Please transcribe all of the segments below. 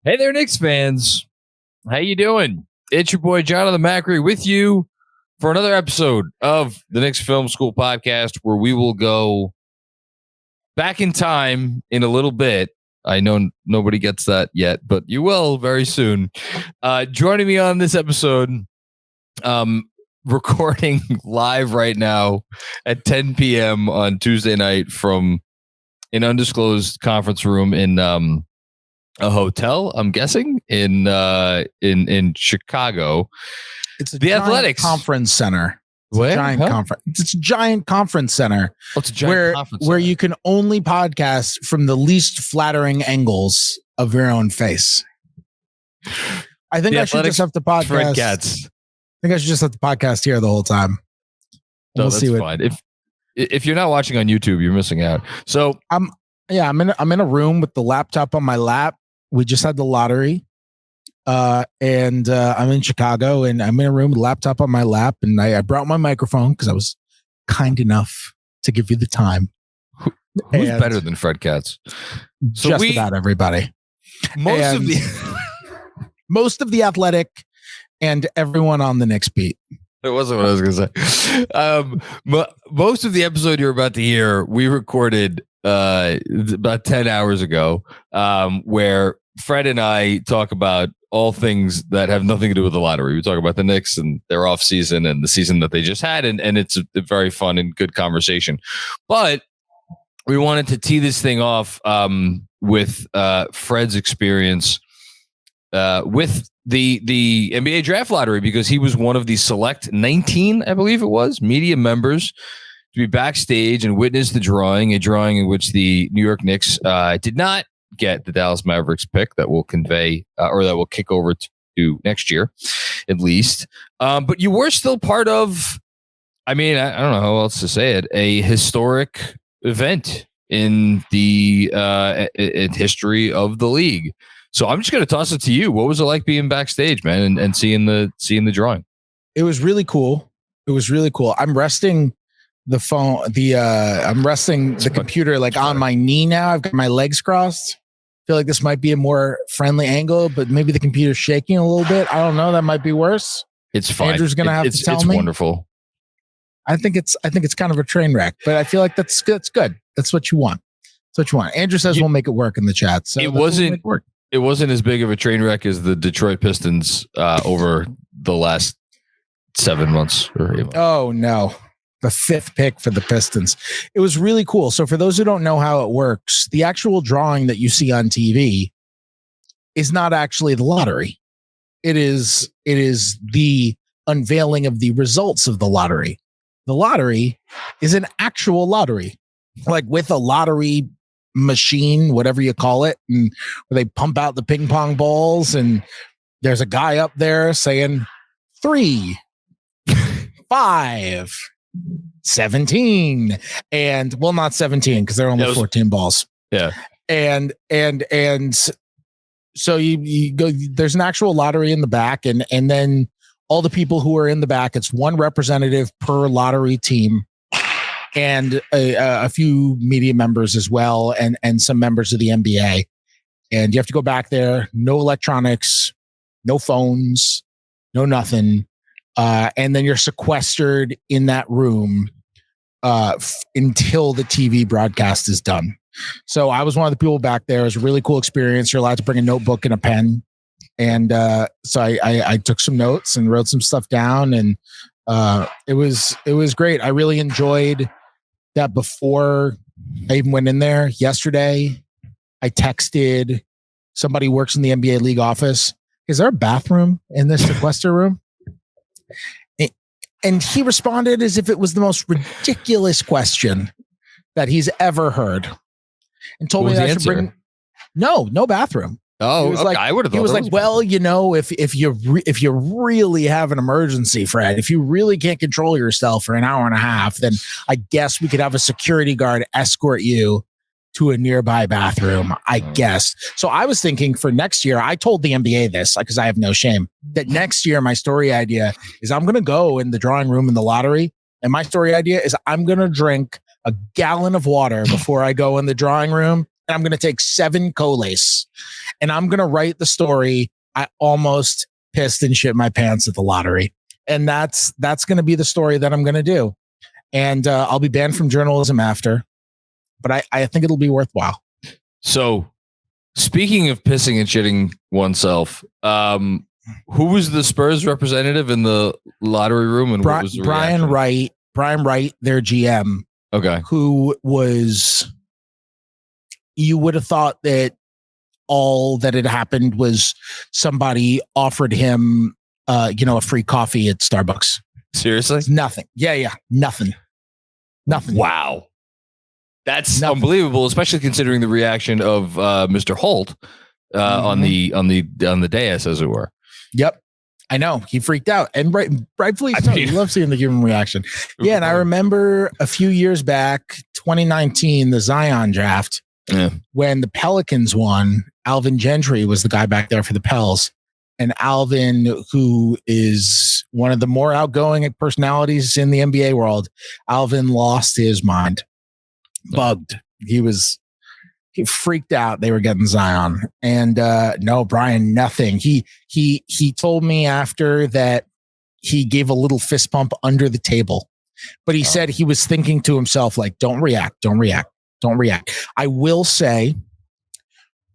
Hey there, Knicks fans. How you doing? It's your boy, Jonathan Macri, with you for another episode of the Knicks Film School Podcast, where we will go back in time in a little bit. I know nobody gets that yet, but you will very soon. Joining me on this episode, recording live right now at 10 p.m. on Tuesday night from an undisclosed conference room in a hotel, I'm guessing, in Chicago. It's a the giant Athletics conference center. It's Where? a giant conference. It's a giant conference center. Oh, it's a giant conference where center. you can only podcast from the least flattering angles of your own face. I think The I should just have to podcast. Fred Katz. I think I should just have to podcast here the whole time. No, We'll that's see what. fine. If you're not watching on YouTube, you're missing out. So I'm in a room with the laptop on my lap. We just had the lottery. And I'm in Chicago, and I'm in a room with a laptop on my lap, and I brought my microphone because I was kind enough to give you the time. who's And better than Fred Katz? So just about everybody. Most of the Athletic and everyone on the Knicks beat. It wasn't what I was going to say. Most of the episode you're about to hear, we recorded about 10 hours ago, where Fred and I talk about all things that have nothing to do with the lottery. We talk about the Knicks and their offseason and the season that they just had, and it's a very fun and good conversation. But we wanted to tee this thing off with Fred's experience with the NBA draft lottery, because he was one of the select 19, I believe it was, media members to be backstage and witness the drawing, a drawing in which the New York Knicks did not get the Dallas Mavericks pick that will convey or that will kick over to next year, at least. But you were still part of, I mean, I don't know how else to say it, a historic event in the history of the league. So I'm just going to toss it to you. What was it like being backstage, man, and seeing the drawing? It was really cool. I'm resting the phone. I'm resting the computer like on my knee now. I've got my legs crossed. Feel like this might be a more friendly angle, but maybe the computer's shaking a little bit. I don't know. That might be worse. It's fine. Andrew's gonna have to tell me. It's wonderful. I think it's kind of a train wreck, but I feel like that's good. That's good. That's what you want. Andrew says we'll make it work in the chat. So it wasn't as big of a train wreck as the Detroit Pistons over the last 7 months or 8 months. Oh no. The 5th pick for the Pistons. It was really cool. So for those who don't know how it works, the actual drawing that you see on TV is not actually the lottery. It is the unveiling of the results of the lottery. The lottery is an actual lottery, like with a lottery machine, whatever you call it, and where they pump out the ping pong balls, and there's a guy up there saying 3, 5, 17, and well, not 17 because there are only 14 balls. Yeah. And so you go, there's an actual lottery in the back, and then all the people who are in the back, it's one representative per lottery team, and a few media members as well, and some members of the NBA. And you have to go back there, no electronics, no phones, no nothing. And then you're sequestered in that room until the TV broadcast is done. So I was one of the people back there. It was a really cool experience. You're allowed to bring a notebook and a pen. And so I took some notes and wrote some stuff down. And it was great. I really enjoyed that. Before I even went in there yesterday, I texted somebody who works in the NBA league office. Is there a bathroom in this sequester room? And he responded as if it was the most ridiculous question that he's ever heard, and told me that I should bring no bathroom. Oh, okay. Like, I would have. He was like, well, you know, if you really have an emergency, Fred, if you really can't control yourself for an hour and a half, then I guess we could have a security guard escort you to a nearby bathroom, I guess. So I was thinking for next year, I told the NBA this because I have no shame, that next year my story idea is I'm going to go in the drawing room in the lottery, and my story idea is I'm going to drink a gallon of water before I go in the drawing room and I'm going to take 7 collace, and I'm going to write the story. I almost pissed and shit my pants at the lottery. And that's going to be the story that I'm going to do. And I'll be banned from journalism after, but I think it'll be worthwhile. So speaking of pissing and shitting oneself, who was the Spurs representative in the lottery room? And what was the Brian reaction? Brian Wright, their GM. Okay. Who was, you would have thought that all that had happened was somebody offered him, a free coffee at Starbucks. Seriously? It's nothing. Yeah. Nothing. Wow. That's unbelievable, especially considering the reaction of Mr. Holt on the dais, as it were. Yep. I know. He freaked out. And rightfully so. You love seeing the human reaction. Yeah. And I remember a few years back, 2019, the Zion draft, when the Pelicans won, Alvin Gentry was the guy back there for the Pels. And Alvin, who is one of the more outgoing personalities in the NBA world, Alvin lost his mind. Bugged. He freaked out. They were getting Zion. And no, Brian, nothing. He told me after that he gave a little fist pump under the table. But he said he was thinking to himself, like, don't react. I will say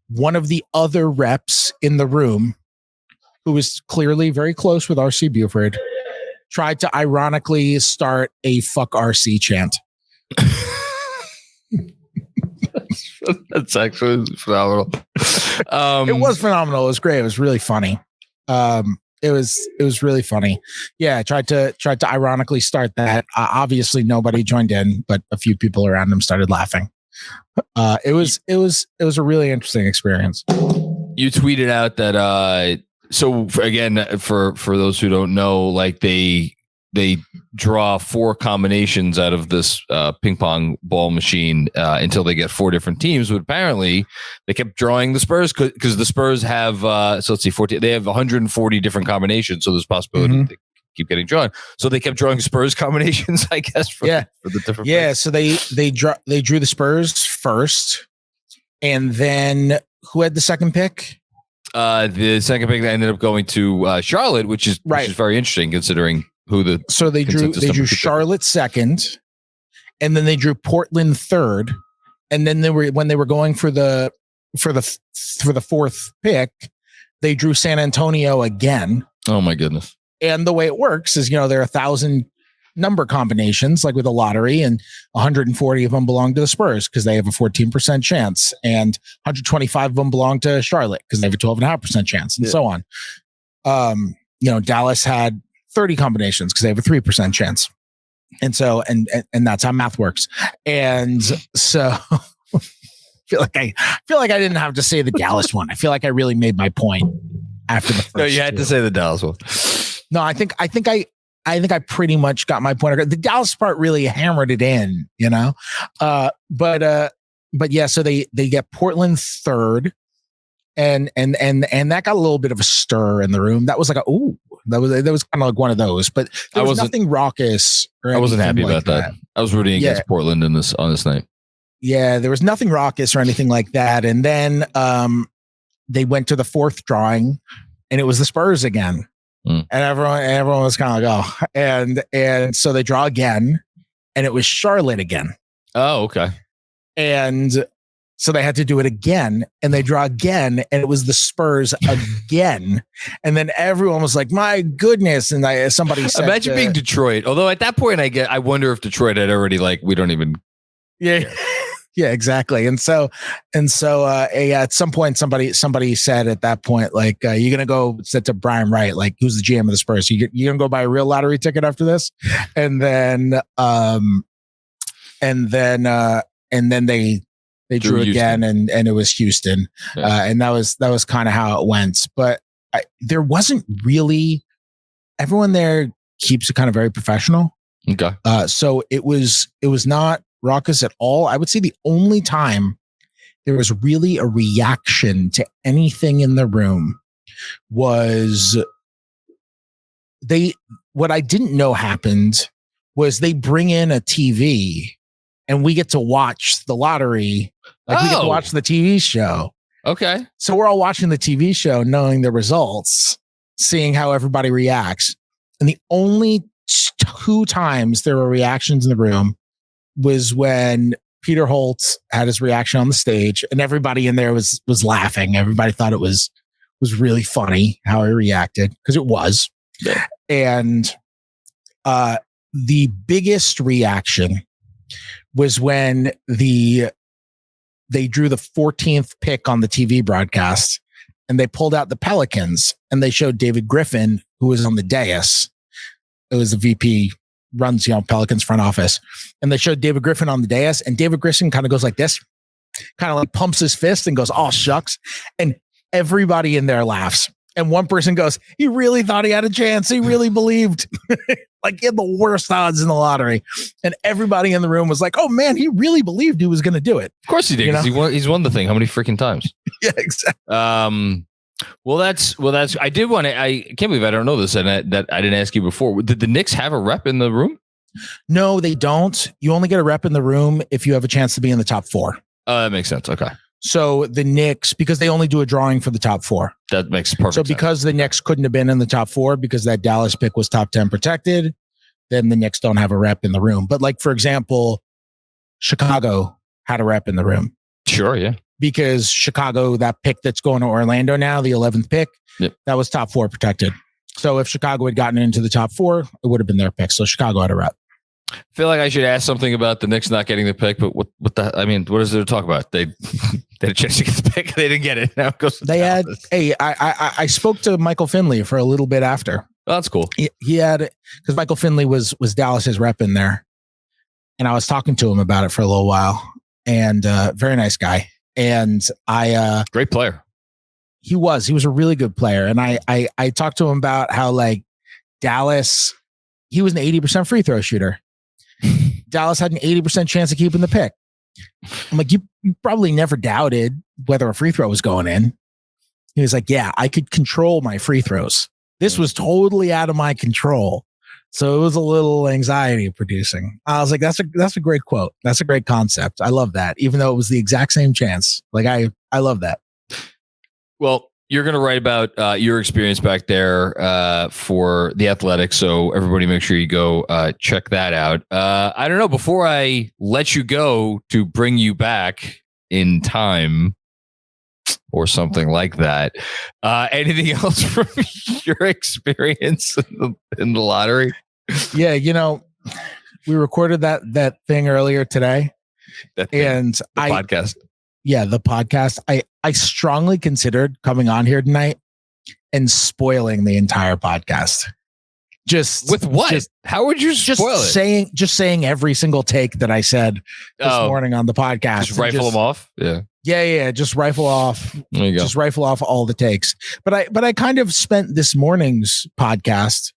one of the other reps in the room, who was clearly very close with RC Buford, tried to ironically start a fuck RC chant. That's actually phenomenal. It was phenomenal. It was great. It was really funny. It was really funny. Yeah, I tried to ironically start that. Obviously, nobody joined in, but a few people around him started laughing. It was a really interesting experience. You tweeted out that so again, for those who don't know, like they draw 4 combinations out of this ping pong ball machine until they get 4 different teams. But apparently they kept drawing the Spurs because the Spurs have so let's see, 14. They have 140 different combinations, so there's possibility they keep getting drawn. So they kept drawing Spurs combinations, I guess. For the different. Yeah. players. So they drew the Spurs first, and then who had the second pick? The second pick that ended up going to Charlotte, which is very interesting considering who the. So they drew Charlotte second, and then they drew Portland third, and then when they were going for the fourth pick, they drew San Antonio again. Oh my goodness! And the way it works is, there are 1,000 number combinations, like with a lottery, and 140 of them belong to the Spurs because they have a 14% chance, and 125 of them belong to Charlotte because they have a 12.5% chance, and so on. Dallas had 30 combinations because they have a 3% chance, and so and that's how math works. And so I feel like I didn't have to say the Dallas one. I feel like I really made my point after the first. No, you had to say the Dallas one. No, I think I pretty much got my point. The Dallas part really hammered it in, but yeah, so they get Portland third, and that got a little bit of a stir in the room. That was like that was kind of like one of those, but there was nothing raucous. I wasn't happy about that. I was rooting against Portland on this night. Yeah, there was nothing raucous or anything like that. And then they went to the fourth drawing, and it was the Spurs again. And everyone was kind of like, oh, and so they draw again, and it was Charlotte again. Oh, okay. And so they had to do it again, and they draw again, and it was the Spurs again. And then everyone was like, my goodness. And somebody said, imagine being Detroit. Although at that point I wonder if Detroit had already we don't even. Yeah. Yeah, exactly. And so at some point, somebody said at that point, you're going to go sit to Brian Wright, who's the GM of the Spurs. You're going to go buy a real lottery ticket after this. And then they drew again, and it was Houston. Yeah. And that was kind of how it went. But there wasn't really, everyone there keeps it kind of very professional. Okay. So it was not raucous at all. I would say the only time there was really a reaction to anything in the room was what I didn't know happened was they bring in a TV, and we get to watch the lottery Like we get to watch the TV show. Okay. So we're all watching the TV show, knowing the results, seeing how everybody reacts. And the only 2 times there were reactions in the room was when Peter Holt had his reaction on the stage, and everybody in there was laughing. Everybody thought it was really funny how he reacted, because it was. Yeah. And the biggest reaction was when they drew the 14th pick on the TV broadcast, and they pulled out the Pelicans, and they showed David Griffin, who was on the dais. It was the VP, runs, Pelicans front office. And they showed David Griffin on the dais, and David Griffin kind of goes like this, kind of like pumps his fist and goes, "Oh, shucks." And everybody in there laughs. And one person goes, "He really thought he had a chance. He really believed." Like he had the worst odds in the lottery. And everybody in the room was like, "Oh man, he really believed he was going to do it." Of course he did. He's won the thing. How many freaking times? Yeah, exactly. Well, that's. I did want to. I can't believe I don't know this, and that I didn't ask you before. Did the Knicks have a rep in the room? No, they don't. You only get a rep in the room if you have a chance to be in the top 4. Oh, that makes sense. Okay. So the Knicks, because they only do a drawing for the top 4. That makes perfect sense. So because the Knicks couldn't have been in the top 4 because that Dallas pick was top 10 protected, then the Knicks don't have a rep in the room. But like, for example, Chicago had a rep in the room. Sure, yeah. Because Chicago, that pick that's going to Orlando now, the 11th pick, that was top 4 protected. So if Chicago had gotten into the top 4, it would have been their pick. So Chicago had a rep. I feel like I should ask something about the Knicks not getting the pick, but what is there to talk about? They had a chance to get the pick. They didn't get it. Now it goes to Dallas. I spoke to Michael Finley for a little bit after. Oh, that's cool. He had, because Michael Finley was Dallas's rep in there. And I was talking to him about it for a little while, and very nice guy. And great player. He was a really good player. And I talked to him about how, like, Dallas, he was an 80% free throw shooter. Dallas had an 80% chance of keeping the pick. I'm like, you probably never doubted whether a free throw was going in. He was like, "Yeah, I could control my free throws. This was totally out of my control." So it was a little anxiety producing. I was like, that's a great quote. That's a great concept. I love that. Even though it was the exact same chance. Like, I love that. Well, you're going to write about your experience back there for The Athletic. So everybody make sure you go check that out. I don't know, before I let you go to bring you back in time or something like that, anything else from your experience in the lottery? Yeah, we recorded that thing earlier today. Podcast. Yeah, the podcast. I strongly considered coming on here tonight and spoiling the entire podcast. Just with what? How would you spoil it? Saying every single take that I said this morning on the podcast. Just rifle them off. Yeah. Yeah. Just rifle off. There you go. Just rifle off all the takes. But I kind of spent this morning's podcast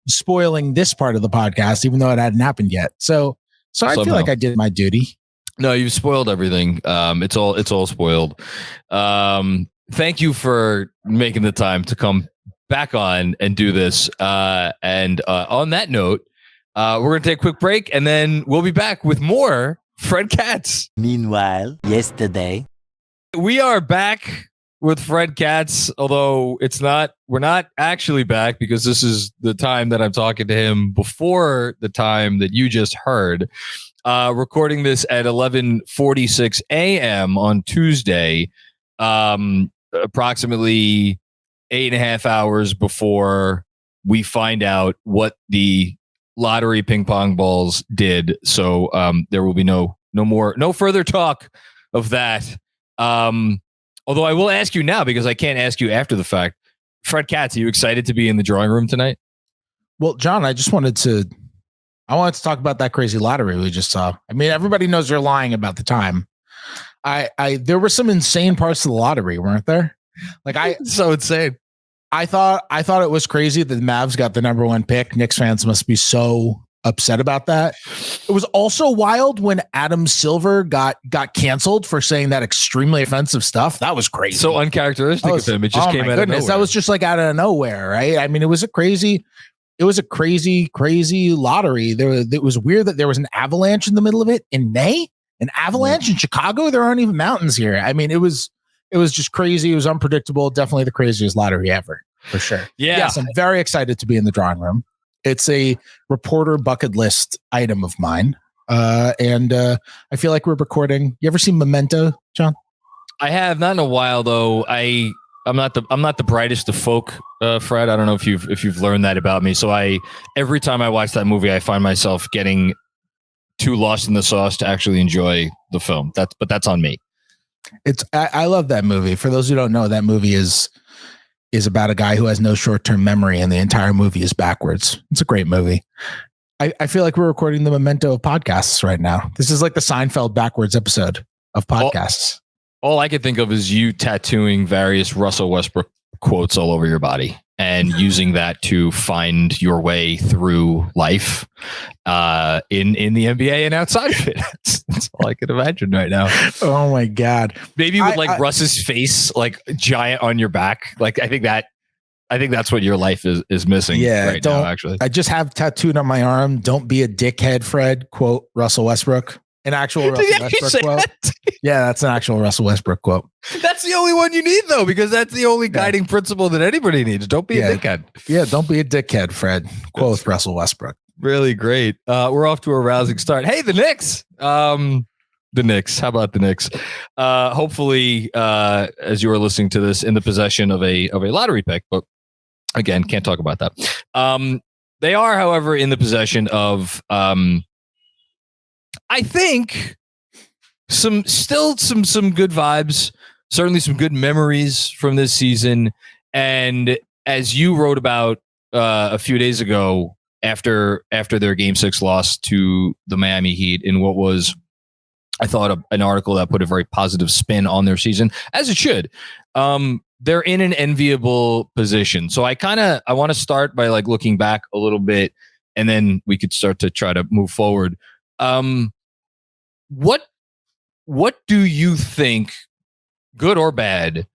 spoiling this part of the podcast, even though it hadn't happened yet. So I feel like I did my duty. No, you've spoiled everything. It's all spoiled. Thank you for making the time to come back on and do this. And on that note, we're going to take a quick break, and then we'll be back with more Fred Katz. Meanwhile, yesterday. We are back with Fred Katz, although we're not actually back, because this is the time that I'm talking to him before the time that you just heard. Recording this at 11:46 a.m. on Tuesday, approximately 8.5 hours before we find out what the lottery ping pong balls did. So there will be no further talk of that. Although I will ask you now, because I can't ask you after the fact. Fred Katz, are you excited to be in the drawing room tonight? Well, John, I wanted to talk about that crazy lottery we just saw. I mean, everybody knows you're lying about the time. There were some insane parts of the lottery, weren't there? Like so insane. I thought it was crazy that the Mavs got the number 1 pick. Knicks fans must be so upset about that. It was also wild when Adam Silver got canceled for saying that extremely offensive stuff. That was crazy. So uncharacteristic of him. It just came out of nowhere. That was just like out of nowhere, right? I mean, it was a crazy, crazy lottery. It was weird that there was an avalanche in the middle of it in May. An avalanche in Chicago? There aren't even mountains here. I mean, it was just crazy. It was unpredictable. Definitely the craziest lottery ever, for sure. Yeah. Yes, I'm very excited to be in the drawing room. It's a reporter bucket list item of mine. And I feel like we're recording. You ever seen Memento, John? I have, not in a while though. I'm not the brightest of folk, Fred. I don't know if you've learned that about me. So every time I watch that movie, I find myself getting too lost in the sauce to actually enjoy the film. But that's on me. I love that movie. For those who don't know, that movie is about a guy who has no short-term memory, and the entire movie is backwards. It's a great movie. I feel like we're recording the Memento of podcasts right now. This is like the Seinfeld backwards episode of podcasts. All I could think of is you tattooing various Russell Westbrook quotes all over your body and using that to find your way through life in the NBA and outside of it. That's all I can imagine right now. Oh my God. Maybe with Russ's face like giant on your back. Like I think that's what your life is missing right now, actually. I just have tattooed on my arm, "Don't be a dickhead, Fred," quote Russell Westbrook. An actual Russell Westbrook quote. Yeah, that's an actual Russell Westbrook quote. That's the only one you need, though, because that's the only guiding principle that anybody needs. Don't be a dickhead. Yeah, don't be a dickhead, Fred. Quote Russell Westbrook. Really great. We're off to a rousing start. Hey, the Knicks. The Knicks. How about the Knicks? Hopefully, as you are listening to this, in the possession of a lottery pick, but again, can't talk about that. They are, however, in the possession of I think some good vibes, certainly some good memories from this season. And as you wrote about a few days ago, after their Game 6 loss to the Miami Heat, in what was, I thought, an article that put a very positive spin on their season, as it should. They're in an enviable position. So I want to start by like looking back a little bit, and then we could start to try to move forward. What do you think, good or bad,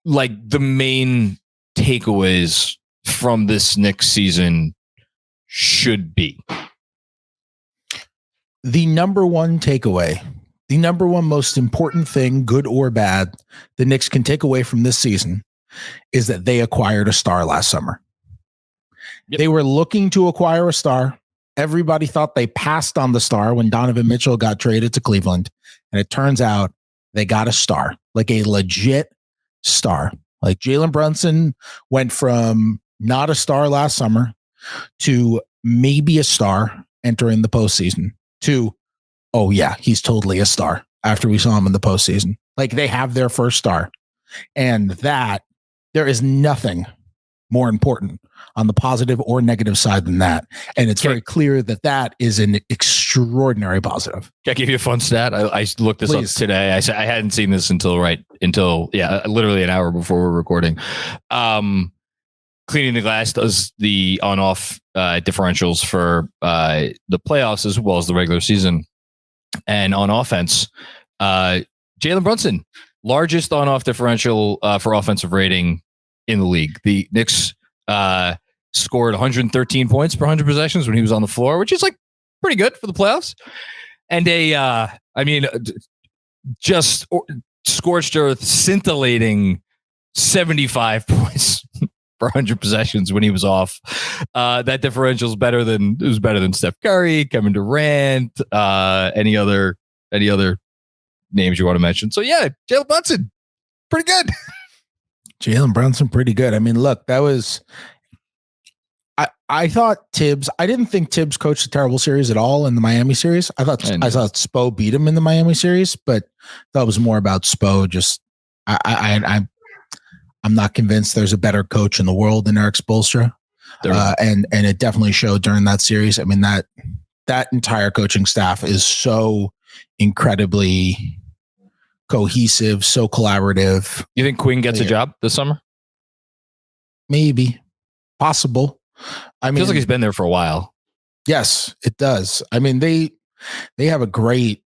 like the main takeaways from this Knicks season should be? The number one takeaway, the number one most important thing, good or bad, the Knicks can take away from this season is that they acquired a star last summer. Yep. They were looking to acquire a star. Everybody thought they passed on the star when Donovan Mitchell got traded to Cleveland. And it turns out they got a star, like a legit star. Like Jalen Brunson went from not a star last summer to maybe a star entering the postseason to, oh yeah, he's totally a star after we saw him in the postseason. Like they have their first star. And that there is nothing more important on the positive or negative side than that. And it's very clear that is an extraordinary positive. Can I give you a fun stat? I looked this up today. I hadn't seen this until literally an hour before we're recording. Cleaning the Glass does the on-off differentials for the playoffs as well as the regular season. And on offense, Jalen Brunson, largest on-off differential for offensive rating in the league. The Knicks scored 113 points per 100 possessions when he was on the floor, which is like pretty good for the playoffs. And just scorched earth, scintillating 75 points per 100 possessions when he was off. That differential is better than Steph Curry, Kevin Durant, any other names you want to mention. So yeah, Jalen Brunson, pretty good. Jalen Brunson, pretty good. I mean, look, that was. I thought Tibbs. I didn't think Tibbs coached a terrible series at all in the Miami series. I thought Spo beat him in the Miami series, but that was more about Spo. Just I'm not convinced there's a better coach in the world than Eric Spoelstra, and it definitely showed during that series. I mean that entire coaching staff is so incredibly cohesive, so collaborative. You think Quinn gets a job this summer? Maybe. Possible. I mean, feels like he's been there for a while. Yes, it does. I mean, they have a great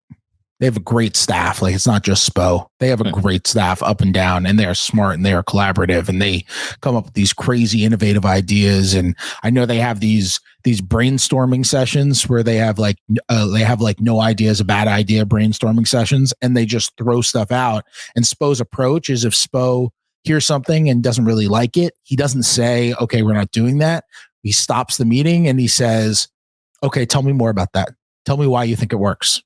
They have a great staff. Like, it's not just Spo. They have a great staff up and down, and they are smart and they are collaborative, and they come up with these crazy innovative ideas. And I know they have these brainstorming sessions where they have like no idea is a bad idea brainstorming sessions, and they just throw stuff out. And Spo's approach is, if Spo hears something and doesn't really like it, he doesn't say, okay, we're not doing that. He stops the meeting and he says, okay, tell me more about that. Tell me why you think it works.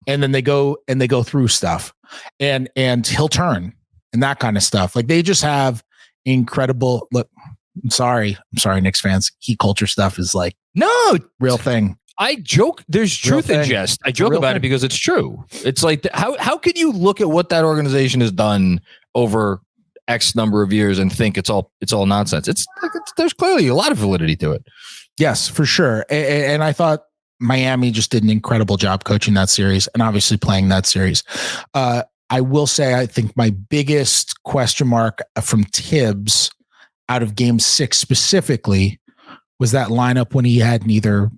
And then they go through stuff, and he'll turn and that kind of stuff. Like, they just have incredible look. I'm sorry, Knicks fans. Heat culture stuff is like, no, real thing. I joke. There's truth in jest. I joke about it because it's true. It's like, how can you look at what that organization has done over X number of years and think it's all nonsense? It's like, there's clearly a lot of validity to it. Yes, for sure. And I thought Miami just did an incredible job coaching that series and obviously playing that series. I will say, I think my biggest question mark from Tibbs out of game 6 specifically was that lineup when he had neither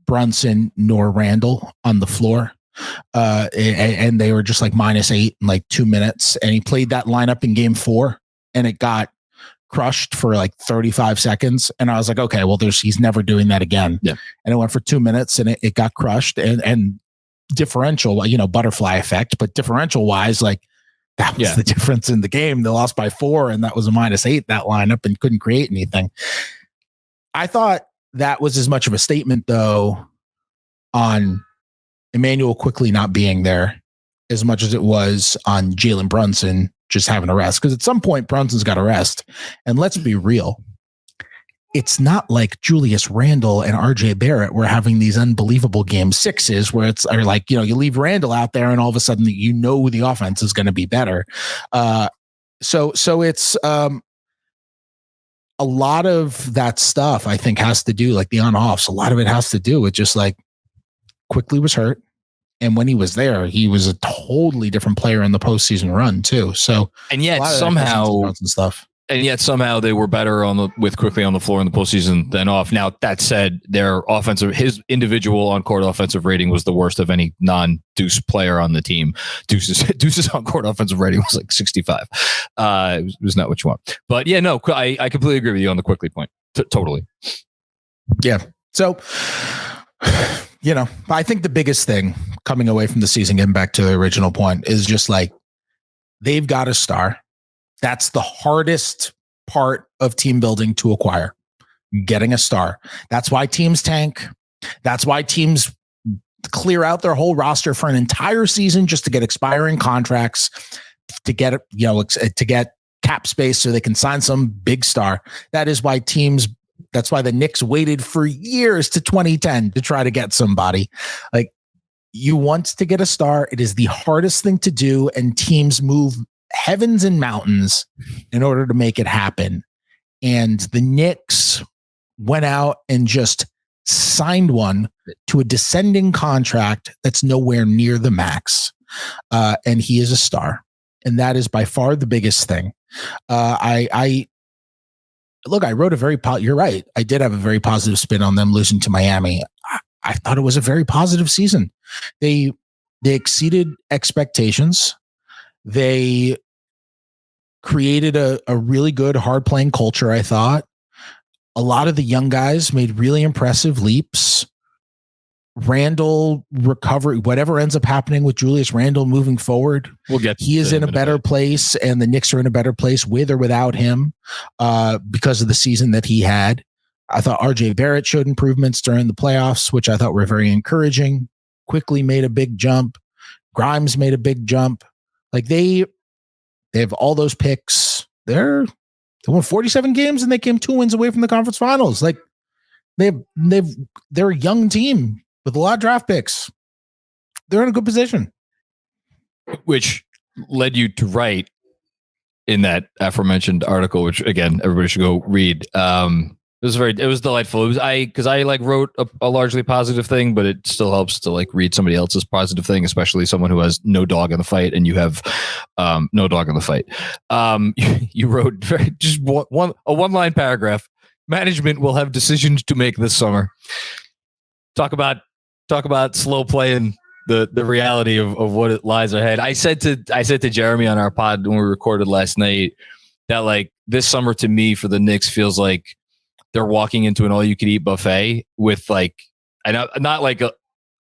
Brunson nor Randall on the floor. And they were just like -8 in like 2 minutes. And he played that lineup in game 4 and it got crushed for like 35 seconds. And I was like, okay, well, he's never doing that again. Yeah. And it went for 2 minutes and it got crushed, and differential, butterfly effect, but differential wise, like, that was the difference in the game. They lost by 4, and that was a -8, that lineup, and couldn't create anything. I thought that was as much of a statement, though, on Emmanuel Quickley not being there as much as it was on Jalen Brunson just having a rest. Because at some point, Brunson's got a rest. And let's be real, it's not like Julius Randle and RJ Barrett were having these unbelievable game 6s where it's like, you leave Randle out there and all of a sudden the offense is going to be better. So it's a lot of that stuff I think has to do, like the on-offs, a lot of it has to do with just like Quickley was hurt. And when he was there, he was a totally different player in the postseason run too. So, and yet somehow they were better with Quickley on the floor in the postseason than off. Now, that said, his individual on-court offensive rating was the worst of any non-Deuce player on the team. Deuce's on-court offensive rating was like 65. It was not what you want. But yeah, no, I completely agree with you on the Quickley point. Totally. Yeah. So, I think the biggest thing coming away from the season, getting back to the original point, is just like, they've got a star. That's the hardest part of team building to acquire, getting a star. That's why teams tank. That's why teams clear out their whole roster for an entire season just to get expiring contracts, to get cap space so they can sign some big star. That's why the Knicks waited for years to 2010 to try to get somebody. Like, you want to get a star. It is the hardest thing to do, and teams move heavens and mountains in order to make it happen. And the Knicks went out and just signed one to a descending contract that's nowhere near the max. And he is a star. And that is by far the biggest thing. I wrote you're right. I did have a very positive spin on them losing to Miami. I thought it was a very positive season. They exceeded expectations. They created a really good hard playing culture. I thought a lot of the young guys made really impressive leaps. Randall recovery, whatever ends up happening with Julius Randle moving forward, he is in a better place, and the Knicks are in a better place with or without him because of the season that he had. I thought RJ Barrett showed improvements during the playoffs, which I thought were very encouraging. Quickley made a big jump. Grimes made a big jump. Like, they have all those picks. They won 47 games and they came 2 wins away from the conference finals. Like, they're a young team with a lot of draft picks. They're in a good position. Which led you to write in that aforementioned article, which again, everybody should go read. It was delightful. Because I wrote a largely positive thing, but it still helps to read somebody else's positive thing, especially someone who has no dog in the fight, and you have no dog in the fight. You wrote just a one-line paragraph. Management will have decisions to make this summer. Talk about slow playing the reality of what it lies ahead. I said to Jeremy on our pod when we recorded last night that like this summer to me for the Knicks feels like they're walking into an all-you-can-eat buffet with like, I know not like a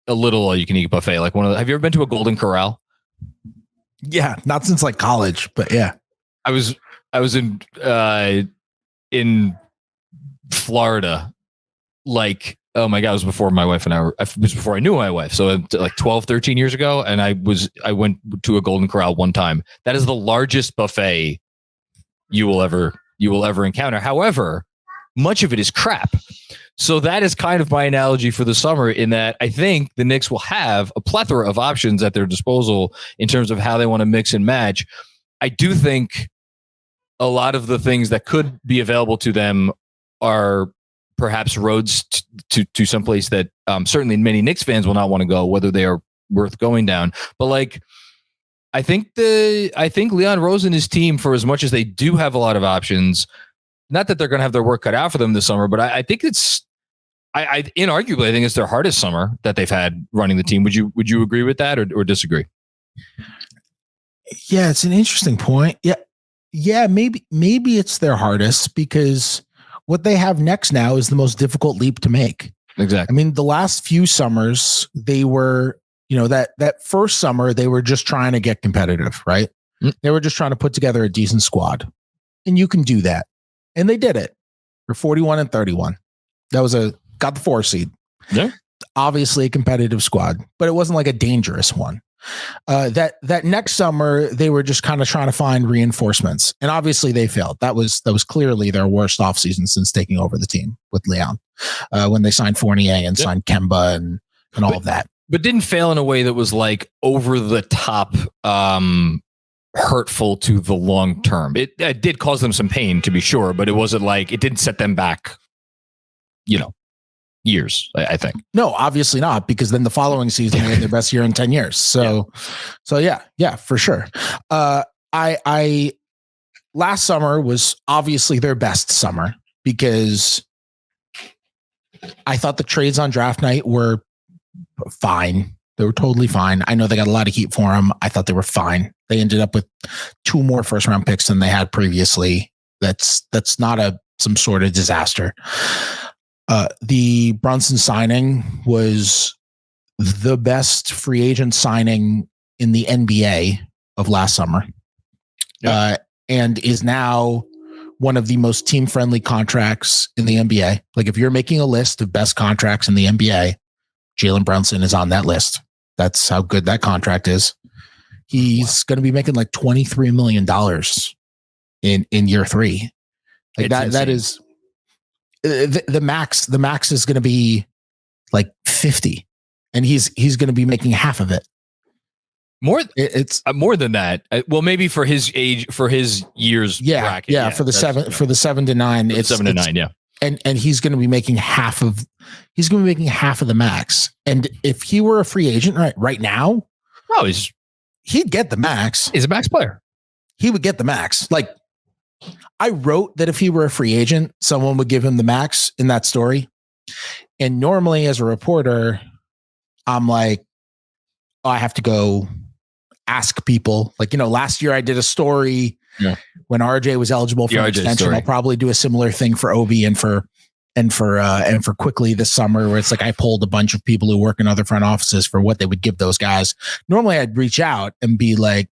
little all-you-can-eat buffet, like have you ever been to a Golden Corral? Yeah, not since like college, but yeah. I was in Florida, like, oh my God, it was before my wife and it was before I knew my wife. So like 12, 13 years ago. And I went to a Golden Corral one time. That is the largest buffet you will ever encounter. However, much of it is crap. So that is kind of my analogy for the summer, in that I think the Knicks will have a plethora of options at their disposal in terms of how they want to mix and match. I do think a lot of the things that could be available to them are perhaps roads to someplace that certainly many Knicks fans will not want to go, whether they are worth going down. But like, I think Leon Rose and his team, for as much as they do have a lot of options, not that they're going to have their work cut out for them this summer, but I think I inarguably, I think it's their hardest summer that they've had running the team. Would you agree with that or disagree? Yeah, it's an interesting point. Yeah, maybe it's their hardest because what they have next now is the most difficult leap to make. Exactly. I mean, the last few summers, they were, that first summer, they were just trying to get competitive, right? Mm. They were just trying to put together a decent squad. And you can do that. And they did it. They're 41-31. That got the 4 seed. Yeah. Obviously a competitive squad, but it wasn't like a dangerous one. That next summer, they were just kind of trying to find reinforcements, and obviously they failed. That was clearly their worst offseason since taking over the team with Leon, when they signed Fournier and signed Kemba and all of that. But didn't fail in a way that was like over the top, hurtful to the long term. It did cause them some pain, to be sure, but it wasn't like it didn't set them back, years, I think. No, obviously not, because then the following season they had their best year in 10 years. So yeah, for sure. I last summer was obviously their best summer because I thought the trades on draft night were fine. They were totally fine. I know they got a lot of heat for them. I thought they were fine. They ended up with 2 more first round picks than they had previously. That's not some sort of disaster. The Brunson signing was the best free agent signing in the NBA of last summer. Yep. And is now one of the most team-friendly contracts in the NBA. Like, if you're making a list of best contracts in the NBA, Jalen Brunson is on that list. That's how good that contract is. He's going to be making like $23 million in year 3. Like that is the max. The max is going to be like 50, and he's going to be making half of it. It's more than that. Well, maybe for his age, for his years. Bracket. Yeah. For the 7 to 9, it's 7 to 9. Yeah. And he's going to be making half of the max. And if he were a free agent right now, he'd get the max. He's a max player. He would get the max. Like, I wrote that if he were a free agent, someone would give him the max in that story. And normally as a reporter, I'm like, I have to go ask people. Like, last year I did a story when RJ was eligible for an extension. Story. I'll probably do a similar thing for Obi and for Quickley this summer, where it's like I polled a bunch of people who work in other front offices for what they would give those guys. Normally I'd reach out and be like,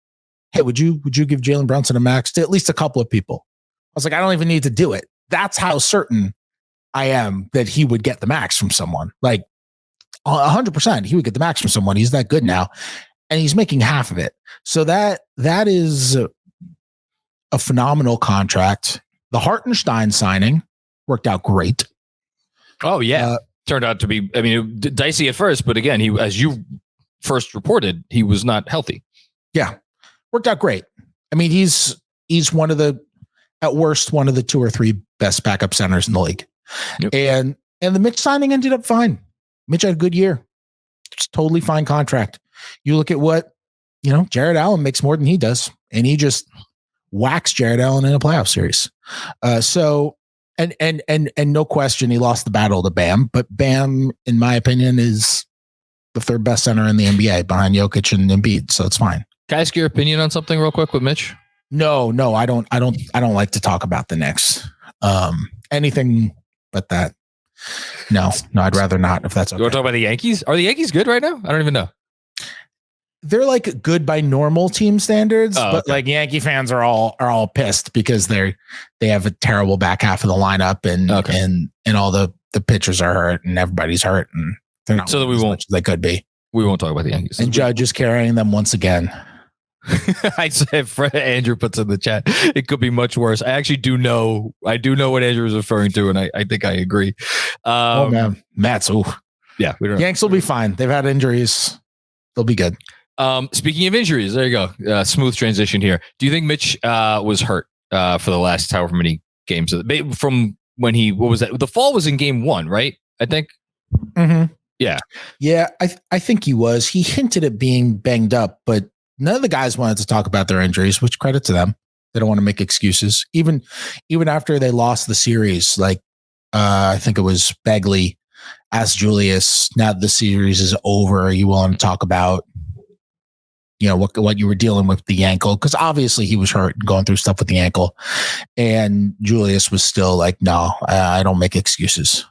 hey, would you give Jalen Brunson a max? To at least a couple of people. I was like, I don't even need to do it. That's how certain I am that he would get the max from someone. Like 100%, he would get the max from someone. He's that good now, and he's making half of it. So that is a phenomenal contract. The Hartenstein signing worked out great. Oh yeah, turned out to be. I mean, dicey at first, but again, he, as you first reported, he was not healthy. Yeah, worked out great. I mean, he's one of the, at worst, one of the 2 or 3 best backup centers in the league. Yep. And the Mitch signing ended up fine. Mitch had a good year. It's totally fine contract. You look at what, Jared Allen makes more than he does, and he just whacks Jared Allen in a playoff series. And no question, he lost the battle to Bam, but Bam, in my opinion, is the third best center in the NBA behind Jokic and Embiid, so it's fine. Can I ask your opinion on something real quick with Mitch? No, I don't like to talk about the Knicks. Anything but that. No, I'd rather not, if that's okay. You want to talk about the Yankees? Are the Yankees good right now? I don't even know. They're like good by normal team standards, but okay. like Yankee fans are all pissed because they have a terrible back half of the lineup and all the pitchers are hurt and everybody's hurt and they're not so that we won't as they could be. We won't talk about the Yankees. And Judge is carrying them once again. I said Andrew puts in the chat. It could be much worse. I actually do know. I do know what Andrew is referring to, and I think I agree. Oh man, Mets. Ooh. Yeah, we don't. Yanks will be fine. They've had injuries. They'll be good. Speaking of injuries, there you go. Smooth transition here. Do you think Mitch was hurt for the last however many games from when he? What was that? The fall was in game 1, right? I think. Mm-hmm. Yeah. I think he was. He hinted at being banged up, but none of the guys wanted to talk about their injuries, which credit to them. They don't want to make excuses. Even after they lost the series, like I think it was Begley asked Julius, now that the series is over, are you willing to talk about what you were dealing with the ankle? Because obviously he was hurt and going through stuff with the ankle. And Julius was still like, no, I don't make excuses.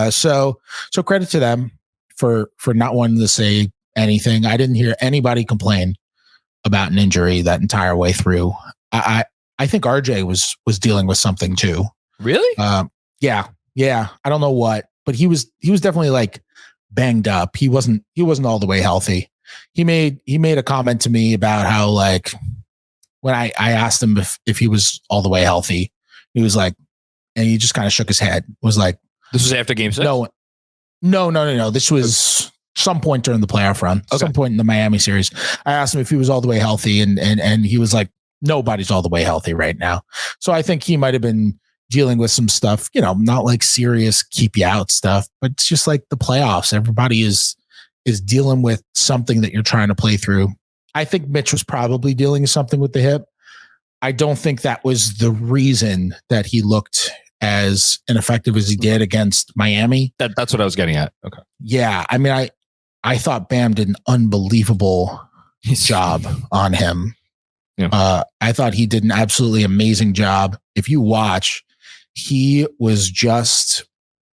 So credit to them for not wanting to say anything. I didn't hear anybody complain about an injury that entire way through. I think RJ was dealing with something too. Really? Yeah. I don't know what, but he was definitely like banged up. He wasn't all the way healthy. He made a comment to me about how, like, when I asked him if he was all the way healthy, he was like, and he just kind of shook his head, was like, this was after game 6? No. This was some point during the playoff run, some point in the Miami series. I asked him if he was all the way healthy, and he was like, nobody's all the way healthy right now. So I think he might have been dealing with some stuff, not like serious keep you out stuff, but it's just like the playoffs. Everybody is dealing with something that you're trying to play through. I think Mitch was probably dealing with something with the hip. I don't think that was the reason that he looked as ineffective as he did against Miami. That's what I was getting at. Okay. Yeah. I mean, I thought Bam did an unbelievable job on him. Yeah. I thought he did an absolutely amazing job. If you watch, he was just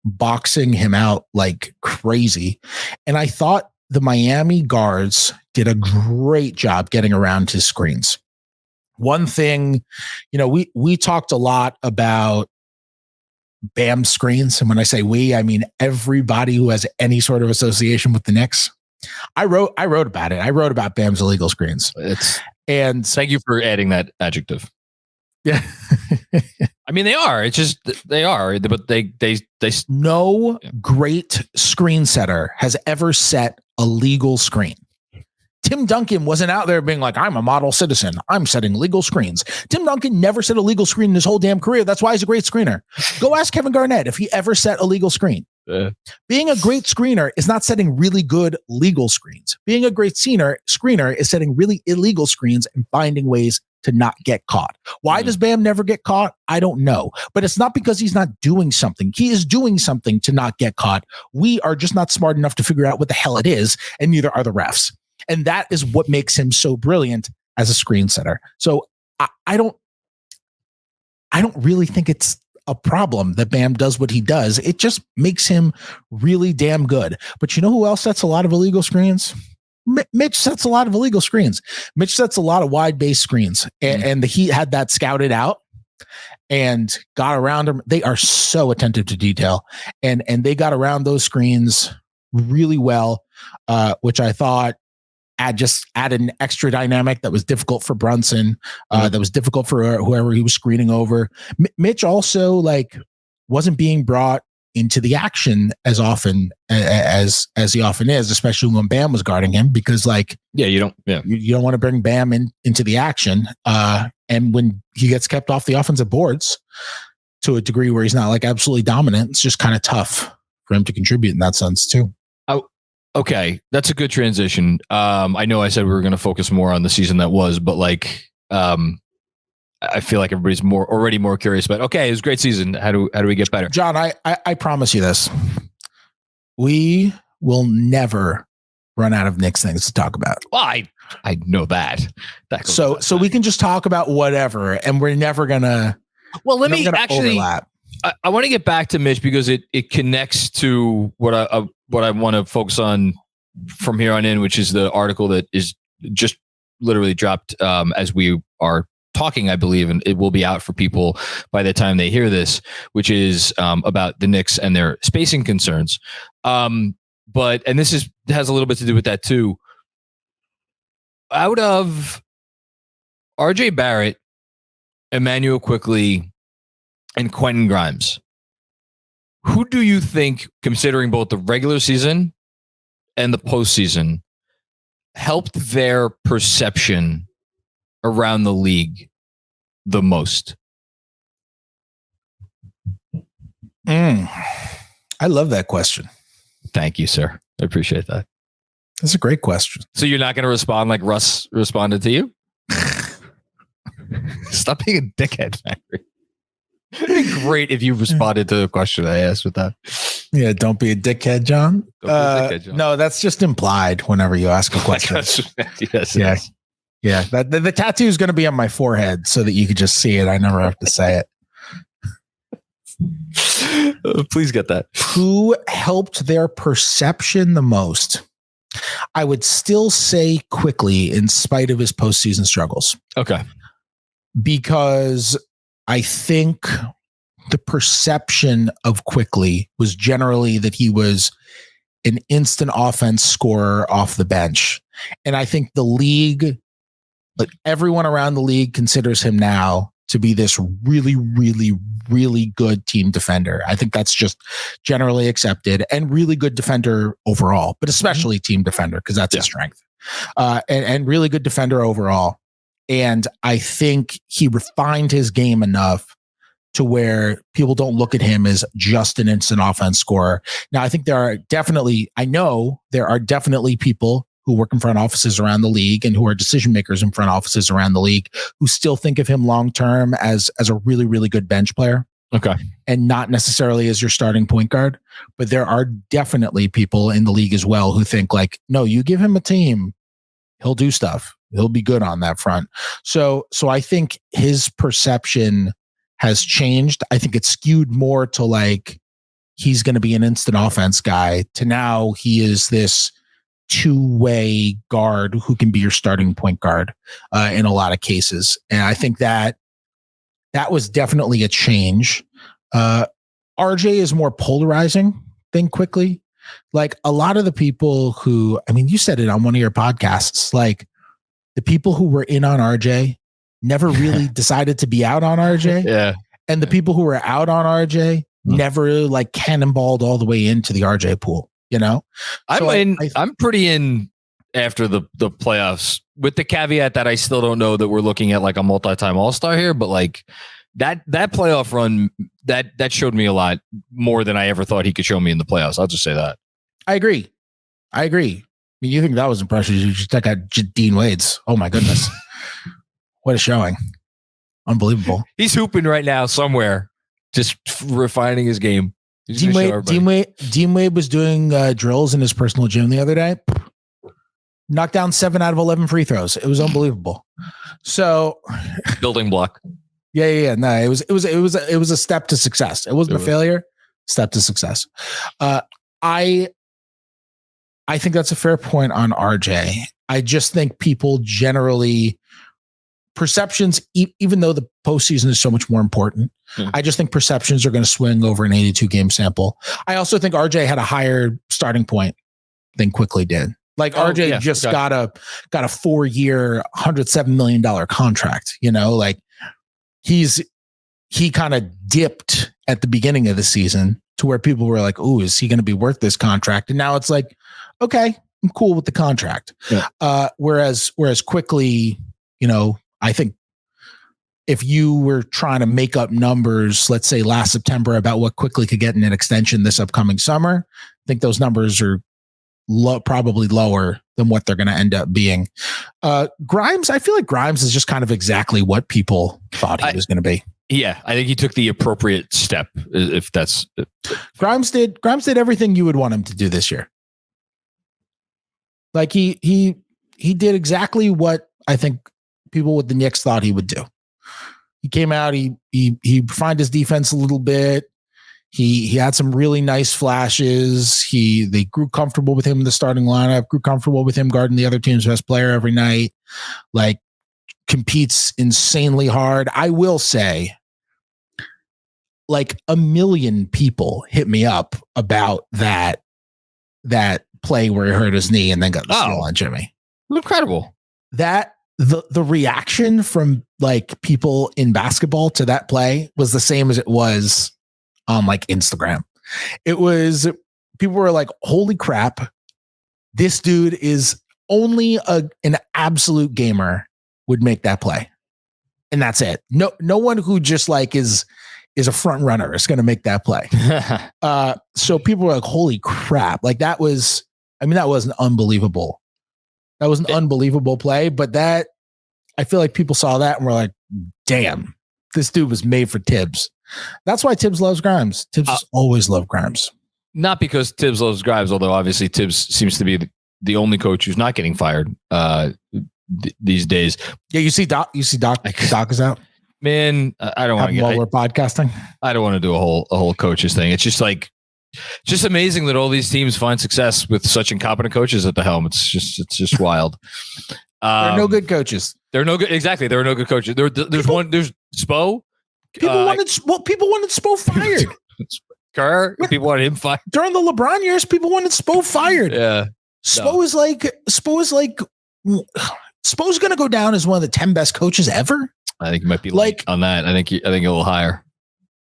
boxing him out like crazy. And I thought the Miami guards did a great job getting around his screens. One thing, we talked a lot about Bam screens. And when I say we, I mean everybody who has any sort of association with the Knicks. I wrote about it. I wrote about Bam's illegal screens. And thank you for adding that adjective. Yeah. I mean, they are. It's just they are, but they no great screen setter has ever set a legal screen. Tim Duncan wasn't out there being like, I'm a model citizen. I'm setting legal screens. Tim Duncan never set a legal screen in his whole damn career. That's why he's a great screener. Go ask Kevin Garnett if he ever set a legal screen. Being a great screener is not setting really good legal screens. Being a great screener is setting really illegal screens and finding ways to not get caught. Why does Bam never get caught? I don't know. But it's not because he's not doing something. He is doing something to not get caught. We are just not smart enough to figure out what the hell it is, and neither are the refs. And that is what makes him so brilliant as a screen setter. So I don't really think it's a problem that Bam does what he does. It just makes him really damn good. But you know who else sets a lot of illegal screens? Mitch sets a lot of illegal screens. Mitch sets a lot of wide base screens, and the Heat had that scouted out and got around them. They are so attentive to detail, and they got around those screens really well, which I thought added an extra dynamic that was difficult for Brunson, that was difficult for whoever he was screening over. Mitch also wasn't being brought into the action as often as he often is, especially when Bam was guarding him, because you don't want to bring Bam into the action. And when he gets kept off the offensive boards to a degree where he's not absolutely dominant, it's just kind of tough for him to contribute in that sense too. Okay, that's a good transition. I know I said we were going to focus more on the season that was, but I feel like everybody's already more curious about, okay, it was a great season. How do we get better? John, I promise you this. We will never run out of Knicks things to talk about. Well, I know that. So we can just talk about whatever, and we're never gonna. Well, let me actually. Overlap. I want to get back to Mitch because it connects to what I want to focus on from here on in, which is the article that is just literally dropped as we are talking, I believe, and it will be out for people by the time they hear this, which is about the Knicks and their spacing concerns. And this has a little bit to do with that too. Out of RJ Barrett, Emmanuel Quickley, and Quentin Grimes, who do you think, considering both the regular season and the postseason, helped their perception around the league the most? I love that question. Thank you, sir. I appreciate that. That's a great question. So you're not going to respond like Russ responded to you? Stop being a dickhead, Factory. It'd be great if you responded to the question I asked with that. Yeah, don't be a dickhead, John. No, that's just implied whenever you ask a question. Yes. Yeah. The tattoo is going to be on my forehead so that you could just see it. I never have to say it. Please get that. Who helped their perception the most? I would still say Quickley, in spite of his postseason struggles. Okay. Because I think the perception of Quickley was generally that he was an instant offense scorer off the bench. And I think the league, like everyone around the league, considers him now to be this really, really, really good team defender. I think that's just generally accepted, and really good defender overall, but especially team defender, because that's his strength. And really good defender overall. And I think he refined his game enough to where people don't look at him as just an instant offense scorer. Now, I know there are definitely people who work in front offices around the league and who are decision makers in front offices around the league who still think of him long-term as a really, really good bench player. Okay. And not necessarily as your starting point guard. But there are definitely people in the league as well who think like, no, you give him a team, he'll do stuff. He'll be good on that front. So I think his perception has changed. I think it's skewed more to like, he's going to be an instant offense guy, to now he is this two-way guard who can be your starting point guard in a lot of cases. And I think that was definitely a change. RJ is more polarizing than Quickley. Like a lot of the people who, I mean, you said it on one of your podcasts, like the people who were in on RJ never really decided to be out on RJ. Yeah. And the people who were out on RJ never like cannonballed all the way into the RJ pool, you know? I'm pretty in after the playoffs, with the caveat that I still don't know that we're looking at like a multi-time All-Star here, but like that playoff run, that showed me a lot more than I ever thought he could show me in the playoffs. I'll just say that. I agree. I mean, you think that was impressive? You just check out Dean Wade's. Oh my goodness. What a showing. Unbelievable. He's hooping right now somewhere, just refining his game. Dean Wade was doing drills in his personal gym the other day. Knocked down 7 out of 11 free throws. It was unbelievable. So building block. Yeah. No, it was a step to success. It wasn't a failure. Step to success. I think that's a fair point on RJ. I just think people generally perceptions, even though the postseason is so much more important, I just think perceptions are going to swing over an 82 game sample. I also think RJ had a higher starting point than Quickley did. Like RJ got a 4-year, $107 million contract, you know, like he kind of dipped at the beginning of the season to where people were like, oh, is he going to be worth this contract? And now it's like, okay, I'm cool with the contract. Yeah. Whereas Quickley, you know, I think if you were trying to make up numbers, let's say last September, about what Quickley could get in an extension this upcoming summer, I think those numbers are probably lower than what they're going to end up being. Grimes, I feel like Grimes is just kind of exactly what people thought he was going to be. Yeah, I think he took the appropriate step. If that's Grimes did everything you would want him to do this year. Like he did exactly what I think people with the Knicks thought he would do. He came out, he refined his defense a little bit. He had some really nice flashes. They grew comfortable with him in the starting lineup, grew comfortable with him guarding the other team's best player every night. Like, competes insanely hard. I will say, like, 1 million people hit me up about that play where he hurt his knee and then got the steal on Jimmy. Incredible. That the reaction from like people in basketball to that play was the same as it was on like Instagram. It was, people were like, holy crap, this dude is only an absolute gamer would make that play. And that's it. No one who just like is a front runner is going to make that play. So people were like, holy crap. Like that was an unbelievable play, but that, I feel like people saw that and were like, damn, this dude was made for Tibbs. That's why Tibbs loves Grimes. Tibbs has always loved Grimes. Not because Tibbs loves Grimes, although obviously Tibbs seems to be the only coach who's not getting fired these days. Yeah, you see Doc is out. Man, I don't want to get while we're podcasting. I don't want to do a whole coaches thing. It's just like, just amazing that all these teams find success with such incompetent coaches at the helm. It's just wild. There are no good coaches. There are no good. Exactly. There are no good coaches. There's Spo. People wanted Spo fired. Kerr. People wanted him fired during the LeBron years. People wanted Spo fired. Yeah. Spo's going to go down as one of the 10 best coaches ever. I think he might be like on that. I think a little higher.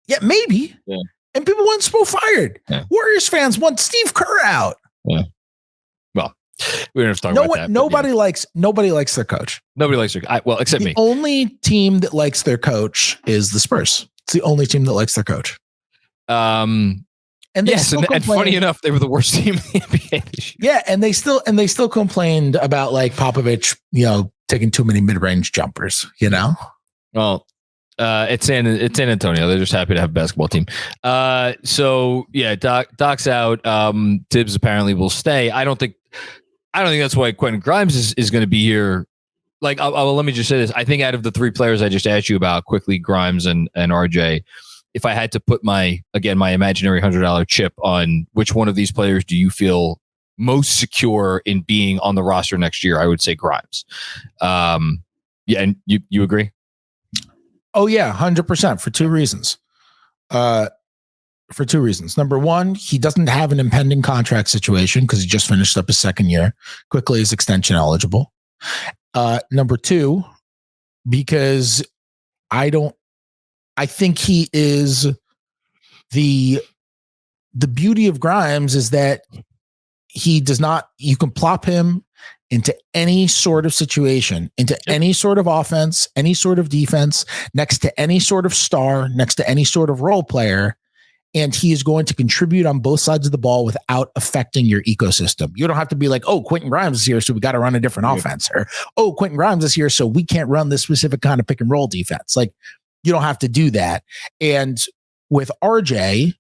Yeah, maybe. Yeah. And people want Spo fired. Yeah. Warriors fans want Steve Kerr out. Yeah. Well, we don't have to talk about that. Nobody likes their coach. Nobody likes their except me. The only team that likes their coach is the Spurs. It's the only team that likes their coach. And yes, and funny enough, they were the worst team in the NBA this year. Yeah, and they still complained about like Popovich, taking too many mid-range jumpers. Well, it's San Antonio. They're just happy to have a basketball team. So yeah, Doc's out. Tibbs apparently will stay. I don't think that's why Quentin Grimes is going to be here. Like, let me just say this. I think out of the three players I just asked you about, Quickley, Grimes, and RJ, if I had to put my imaginary $100 chip on which one of these players do you feel most secure in being on the roster next year, I would say Grimes. Yeah, and you agree? Oh yeah, 100% for two reasons. Number one, he doesn't have an impending contract situation because he just finished up his second year. Quickley is extension eligible. Number two, because I think he is the beauty of Grimes is that he does not, you can plop him into any sort of situation, into any sort of offense, any sort of defense, next to any sort of star, next to any sort of role player, and he is going to contribute on both sides of the ball without affecting your ecosystem. You don't have to be like, oh, Quentin Grimes is here, so we got to run a different offense, or oh, Quentin Grimes is here, so we can't run this specific kind of pick and roll defense. Like, you don't have to do that. And with RJ,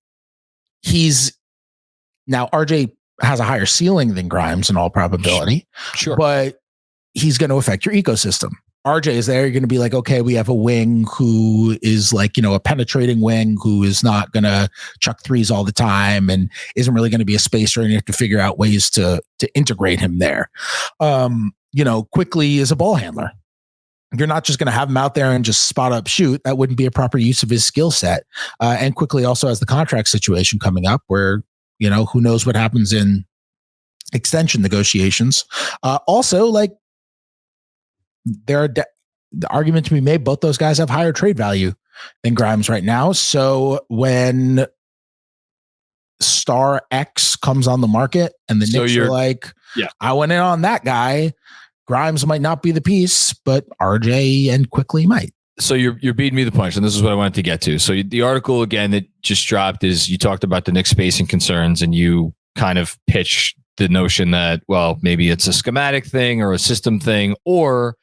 RJ has a higher ceiling than Grimes in all probability. Sure. But he's going to affect your ecosystem. RJ is there. You're going to be like, okay, we have a wing who is like, a penetrating wing who is not going to chuck threes all the time and isn't really going to be a spacer, and you have to figure out ways to integrate him there. Quickley is a ball handler. You're not just going to have him out there and just spot up shoot. That wouldn't be a proper use of his skill set. And Quickley also has the contract situation coming up where, who knows what happens in extension negotiations. Also, like, there are the argument to be made, both those guys have higher trade value than Grimes right now. So when Star X comes on the market and the Knicks are like, I went in on that guy, Grimes might not be the piece, but RJ and Quickley might. So you're beating me the punch, and this is what I wanted to get to. So the article again that just dropped is you talked about the Knicks spacing concerns, and you kind of pitched the notion that, well, maybe it's a schematic thing or a system thing, or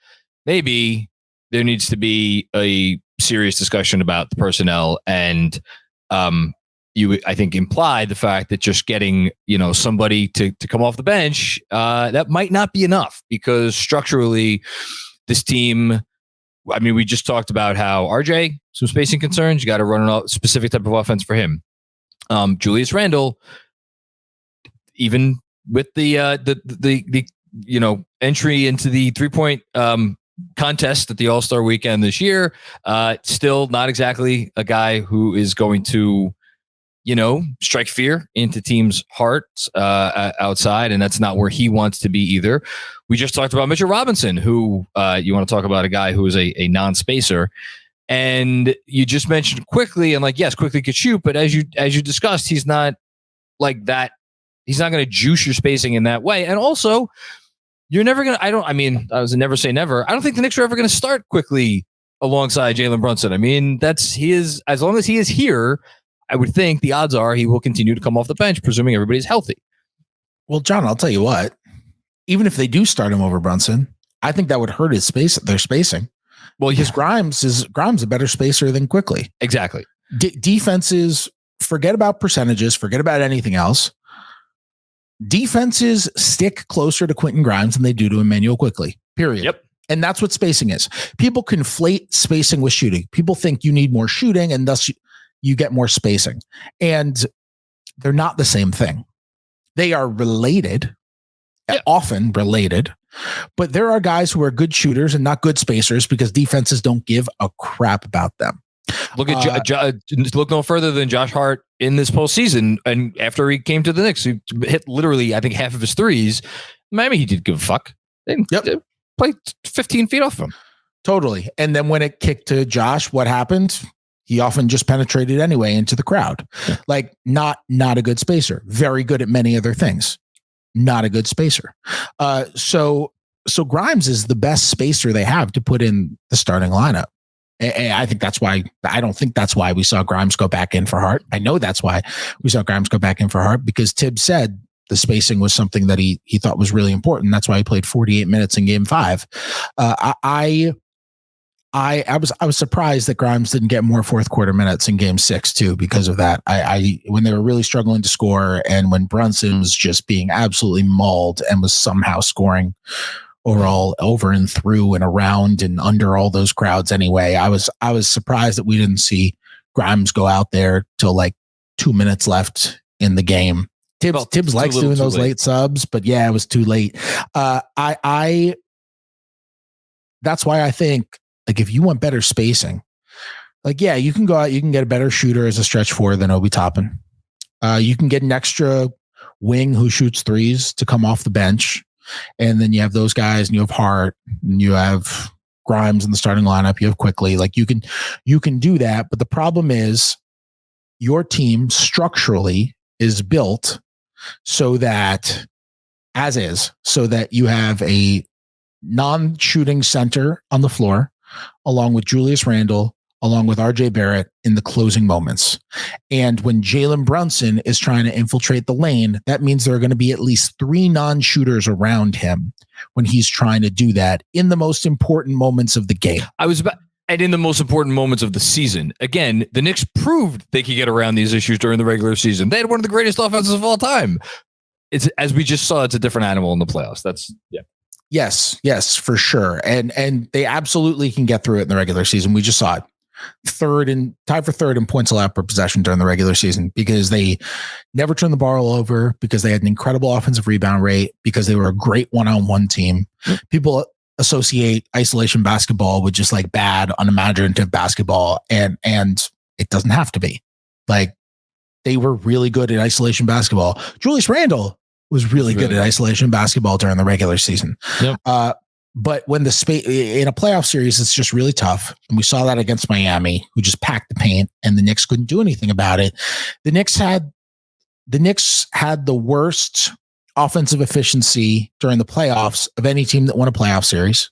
maybe there needs to be a serious discussion about the personnel and you, I think, implied the fact that just getting, somebody to come off the bench, that might not be enough, because structurally this team, I mean, we just talked about how RJ, some spacing concerns, you got to run a specific type of offense for him. Julius Randle, even with the entry into the 3-point contest at the All-Star weekend this year, still not exactly a guy who is going to, strike fear into teams' hearts outside, and that's not where he wants to be either. We just talked about Mitchell Robinson, who you want to talk about a guy who is a non-spacer, and you just mentioned Quickley, and yes, Quickley could shoot, but as you discussed, he's not like that. He's not going to juice your spacing in that way, and also you're never going to. I was never say never. I don't think the Knicks are ever going to start Quickley alongside Jalen Brunson. I mean, as long as he is here, I would think the odds are he will continue to come off the bench, presuming everybody's healthy. Well, John, I'll tell you what, even if they do start him over Brunson, I think that would hurt their spacing. Well, because Grimes is a better spacer than Quickley. Exactly. Defenses, forget about percentages, forget about anything else. Defenses stick closer to Quentin Grimes than they do to Immanuel Quickley, period. Yep. And that's what spacing is. People conflate spacing with shooting. People think you need more shooting and thus you get more spacing. And they're not the same thing. They are related, often related, but there are guys who are good shooters and not good spacers because defenses don't give a crap about them. Look at look no further than Josh Hart in this postseason, and after he came to the Knicks, he hit literally, I think, half of his threes. Miami, he didn't give a fuck. They played 15 feet off him. Totally. And then when it kicked to Josh, what happened? He often just penetrated anyway into the crowd. Not a good spacer. Very good at many other things. Not a good spacer. So Grimes is the best spacer they have to put in the starting lineup. And I think that's why. I don't think that's why we saw Grimes go back in for Hart. I know that's why we saw Grimes go back in for Hart, because Tibbs said the spacing was something that he thought was really important. That's why he played 48 minutes in Game 5. I was surprised that Grimes didn't get more fourth quarter minutes in Game 6 too because of that. When they were really struggling to score, and when Brunson was just being absolutely mauled and was somehow scoring overall over and through and around and under all those crowds anyway, I was surprised that we didn't see Grimes go out there till 2 minutes left in the game. Tibbs likes doing those late subs, but yeah, it was too late. That's why I think, if you want better spacing, you can go out, you can get a better shooter as a stretch four than Obi Toppin. You can get an extra wing who shoots threes to come off the bench. And then you have those guys, and you have Hart, and you have Grimes in the starting lineup. You have Quickley. You can do that. But the problem is your team structurally is built so that you have a non-shooting center on the floor, along with Julius Randle, along with RJ Barrett in the closing moments. And when Jalen Brunson is trying to infiltrate the lane, that means there are going to be at least 3 non-shooters around him when he's trying to do that in the most important moments of the game. And in the most important moments of the season. Again, the Knicks proved they could get around these issues during the regular season. They had one of the greatest offenses of all time. It's, as we just saw, it's a different animal in the playoffs. Yes, for sure. And they absolutely can get through it in the regular season. We just saw it. Tied for third in points allowed per possession during the regular season, because they never turned the ball over, because they had an incredible offensive rebound rate, because they were a great one-on-one team. People associate isolation basketball with just bad, unimaginative basketball, and it doesn't have to be. They were really good at isolation basketball. Julius Randle was really good at isolation basketball during the regular season. Yep. But when in a playoff series, it's just really tough. And we saw that against Miami, who just packed the paint, and the Knicks couldn't do anything about it. The Knicks had the worst offensive efficiency during the playoffs of any team that won a playoff series.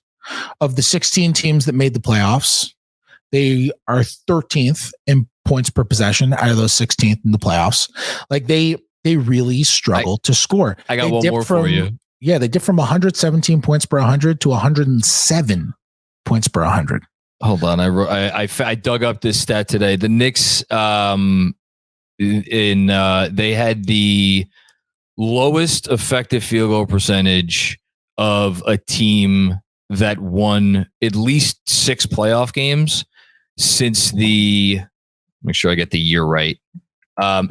Of the 16 teams that made the playoffs, they are 13th in points per possession out of those 16th in the playoffs. They really struggle to score. I got one more for you. Yeah, they dip from 117 points per 100 to 107 points per 100. Hold on, I dug up this stat today. The Knicks they had the lowest effective field goal percentage of a team that won at least 6 playoff games since make sure I get the year right.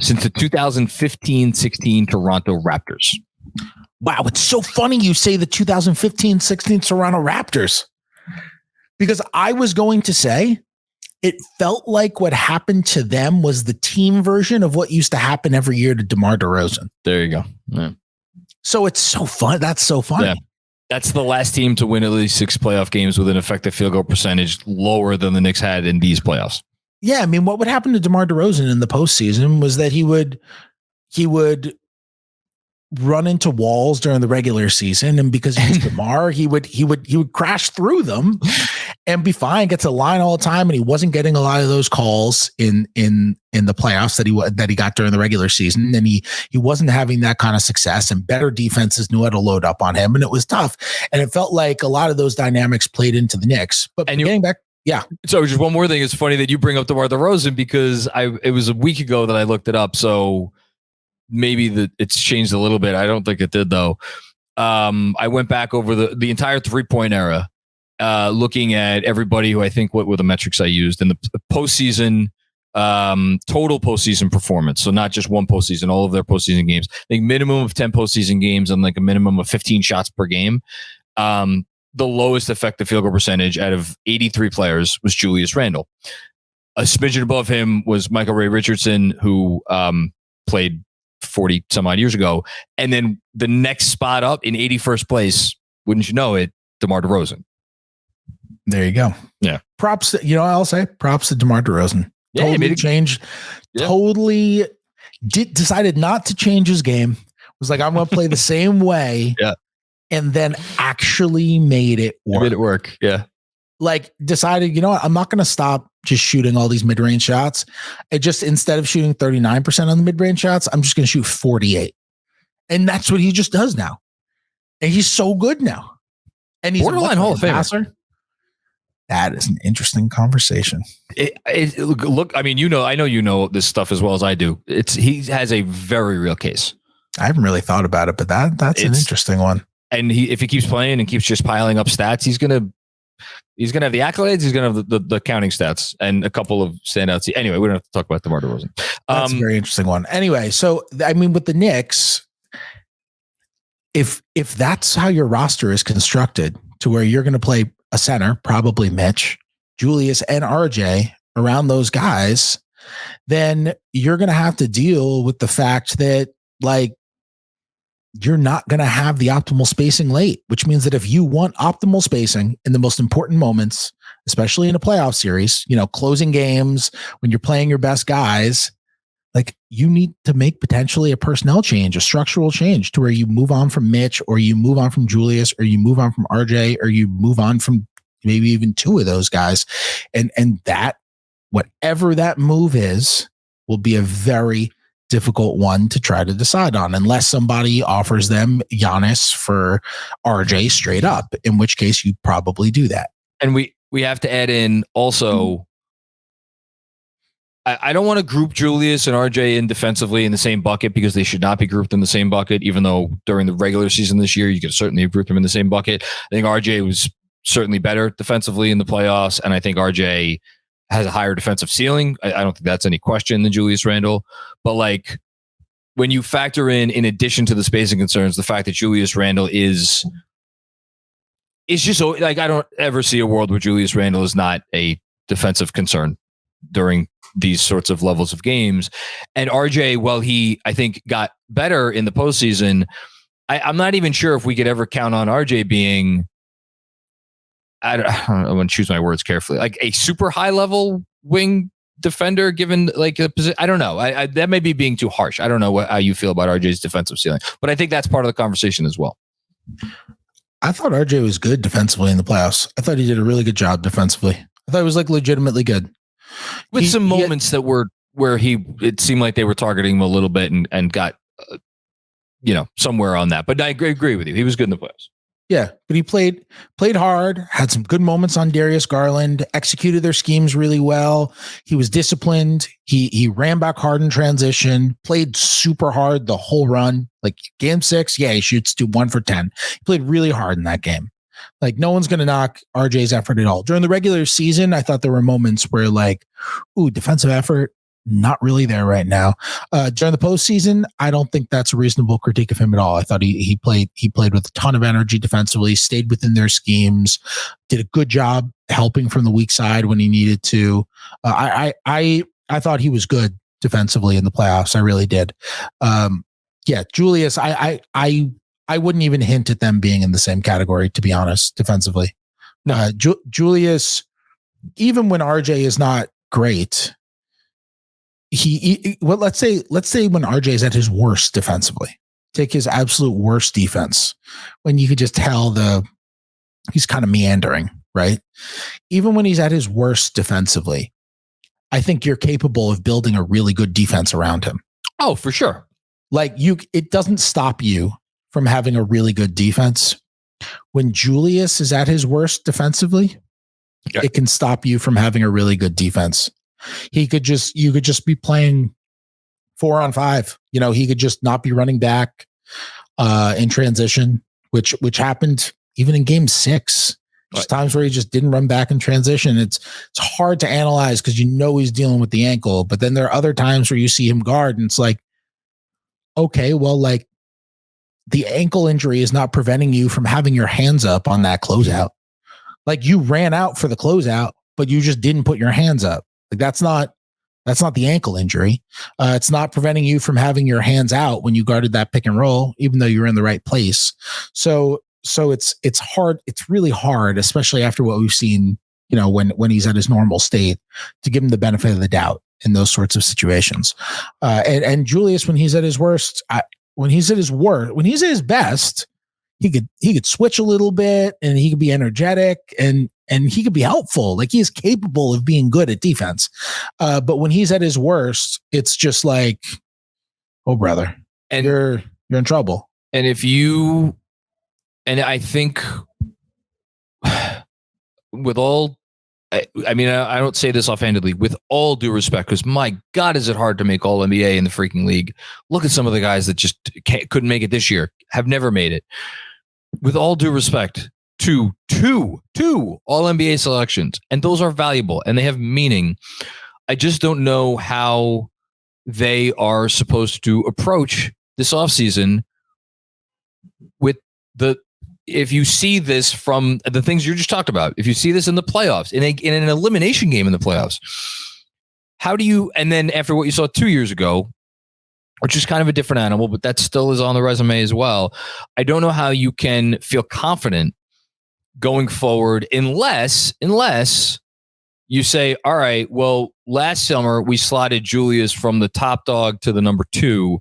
Since the 2015-16 Toronto Raptors. Wow, it's so funny you say the 2015-16 Toronto Raptors, because I was going to say it felt like what happened to them was the team version of what used to happen every year to DeMar DeRozan. There you go. Yeah. So it's so fun. That's so funny. Yeah. That's the last team to win at least 6 playoff games with an effective field goal percentage lower than the Knicks had in these playoffs. Yeah, I mean, what would happen to DeMar DeRozan in the postseason was that he would run into walls during the regular season, and because he's DeMar, he would crash through them and be fine. Gets a line all the time, and he wasn't getting a lot of those calls in the playoffs that he got during the regular season, and he wasn't having that kind of success. And better defenses knew how to load up on him, and it was tough. And it felt like a lot of those dynamics played into the Knicks. But getting back. Yeah. So just one more thing. It's funny that you bring up DeMar DeRozan because it was a week ago that I looked it up. So maybe it's changed a little bit. I don't think it did though. I went back over the entire 3-point era, looking at everybody who I think what were the metrics I used in the postseason, total postseason performance. So not just one postseason, all of their postseason games. I think minimum of 10 postseason games and like a minimum of 15 shots per game. The lowest effective field goal percentage out of 83 players was Julius Randle. A smidgen above him was Michael Ray Richardson, who played 40 some odd years ago. And then the next spot up in 81st place, wouldn't you know it, DeMar DeRozan. There you go. Yeah. Props, I'll say props to DeMar DeRozan. Yeah, totally changed. Yeah. Totally decided not to change his game. Was like, I'm going to play the same way. Yeah. And then actually made it work. Made it work. Yeah. Like decided, I'm not going to stop just shooting all these mid-range shots. I just, instead of shooting 39% on the mid-range shots, I'm just going to shoot 48. And that's what he just does now. And he's so good now. And he's borderline Hall of Famer. That is an interesting conversation. Look, I mean, I know you know this stuff as well as I do. He has a very real case. I haven't really thought about it, but that's an interesting one. And if he keeps playing and keeps just piling up stats, he's gonna have the accolades. He's gonna have the counting stats and a couple of standouts. Anyway, we don't have to talk about DeMar DeRozan. That's a very interesting one. Anyway, so I mean, with the Knicks, if that's how your roster is constructed, to where you're going to play a center, probably Mitch, Julius, and RJ around those guys, then you're going to have to deal with the fact that you're not going to have the optimal spacing late, which means that if you want optimal spacing in the most important moments, especially in a playoff series, closing games, when you're playing your best guys, you need to make potentially a personnel change, a structural change, to where you move on from Mitch, or you move on from Julius, or you move on from RJ, or you move on from maybe even 2 of those guys. And that, whatever that move is, will be a very difficult one to try to decide on, unless somebody offers them Giannis for RJ straight up, in which case you probably do that. And we have to add in also, I don't want to group Julius and RJ in defensively in the same bucket, because they should not be grouped in the same bucket, even though during the regular season this year, you could certainly group them in the same bucket. I think RJ was certainly better defensively in the playoffs, and I think RJ has a higher defensive ceiling. I don't think that's any question than Julius Randle. But when you factor in addition to the spacing concerns, the fact that Julius Randle is just so, I don't ever see a world where Julius Randle is not a defensive concern during these sorts of levels of games. And RJ, while he, I think, got better in the postseason, I'm not even sure if we could ever count on RJ being, I want to choose my words carefully, a super high level wing defender, given a position. I don't know. That may be being too harsh. I don't know how you feel about RJ's defensive ceiling, but I think that's part of the conversation as well. I thought RJ was good defensively in the playoffs. I thought he did a really good job defensively. I thought he was legitimately good. With some moments that were where it seemed like they were targeting him a little bit and got, somewhere on that. But I agree with you. He was good in the playoffs. Yeah, but he played hard, had some good moments on Darius Garland, executed their schemes really well. He was disciplined. He ran back hard in transition, played super hard the whole run. Like game 6, yeah, he shoots to 1 for 10. He played really hard in that game. Like no one's going to knock RJ's effort at all. During the regular season, I thought there were moments where like, ooh, defensive effort, not really there right now. During the postseason, I don't think that's a reasonable critique of him at all. I thought he played with a ton of energy defensively, stayed within their schemes, did a good job helping from the weak side when he needed to. I thought he was good defensively in the playoffs. I really did. Julius, I wouldn't even hint at them being in the same category, to be honest, defensively. No, Julius, even when RJ is not great, let's say when RJ is at his worst defensively, take his absolute worst defense, when you could just tell he's kind of meandering, right? Even when he's at his worst defensively, I think you're capable of building a really good defense around him. Oh, for sure. Like it doesn't stop you from having a really good defense. When Julius is at his worst defensively, it can stop you from having a really good defense. You could just be playing 4-on-5. He could just not be running back in transition, which happened even in game 6. There's times where he just didn't run back in transition. It's hard to analyze because he's dealing with the ankle, but then there are other times where you see him guard and it's like, okay, well, like the ankle injury is not preventing you from having your hands up on that closeout. Like you ran out for the closeout, but you just didn't put your hands up. Like that's not the ankle injury. It's not preventing you from having your hands out when you guarded that pick and roll, even though you're in the right place. So it's hard. It's really hard, especially after what we've seen, when he's at his normal state, to give him the benefit of the doubt in those sorts of situations. And Julius, when he's at his worst, when he's at his best, he could switch a little bit and he could be energetic and he could be helpful. Like he is capable of being good at defense. But when he's at his worst, it's just like, oh brother, and you're in trouble. And I think with all, I mean, I don't say this offhandedly, with all due respect, because my God, is it hard to make all NBA in the freaking league. Look at some of the guys that just couldn't make it this year, have never made it. With all due respect to two all NBA selections, and those are valuable and they have meaning. I just don't know how they are supposed to approach this offseason with if you see this from the things you just talked about, if you see this in the playoffs, in an elimination game in the playoffs, how do you, and then after what you saw 2 years ago, which is kind of a different animal, but that still is on the resume as well. I don't know how you can feel confident going forward unless you say, all right, well, last summer we slotted Julius from the top dog to the number 2.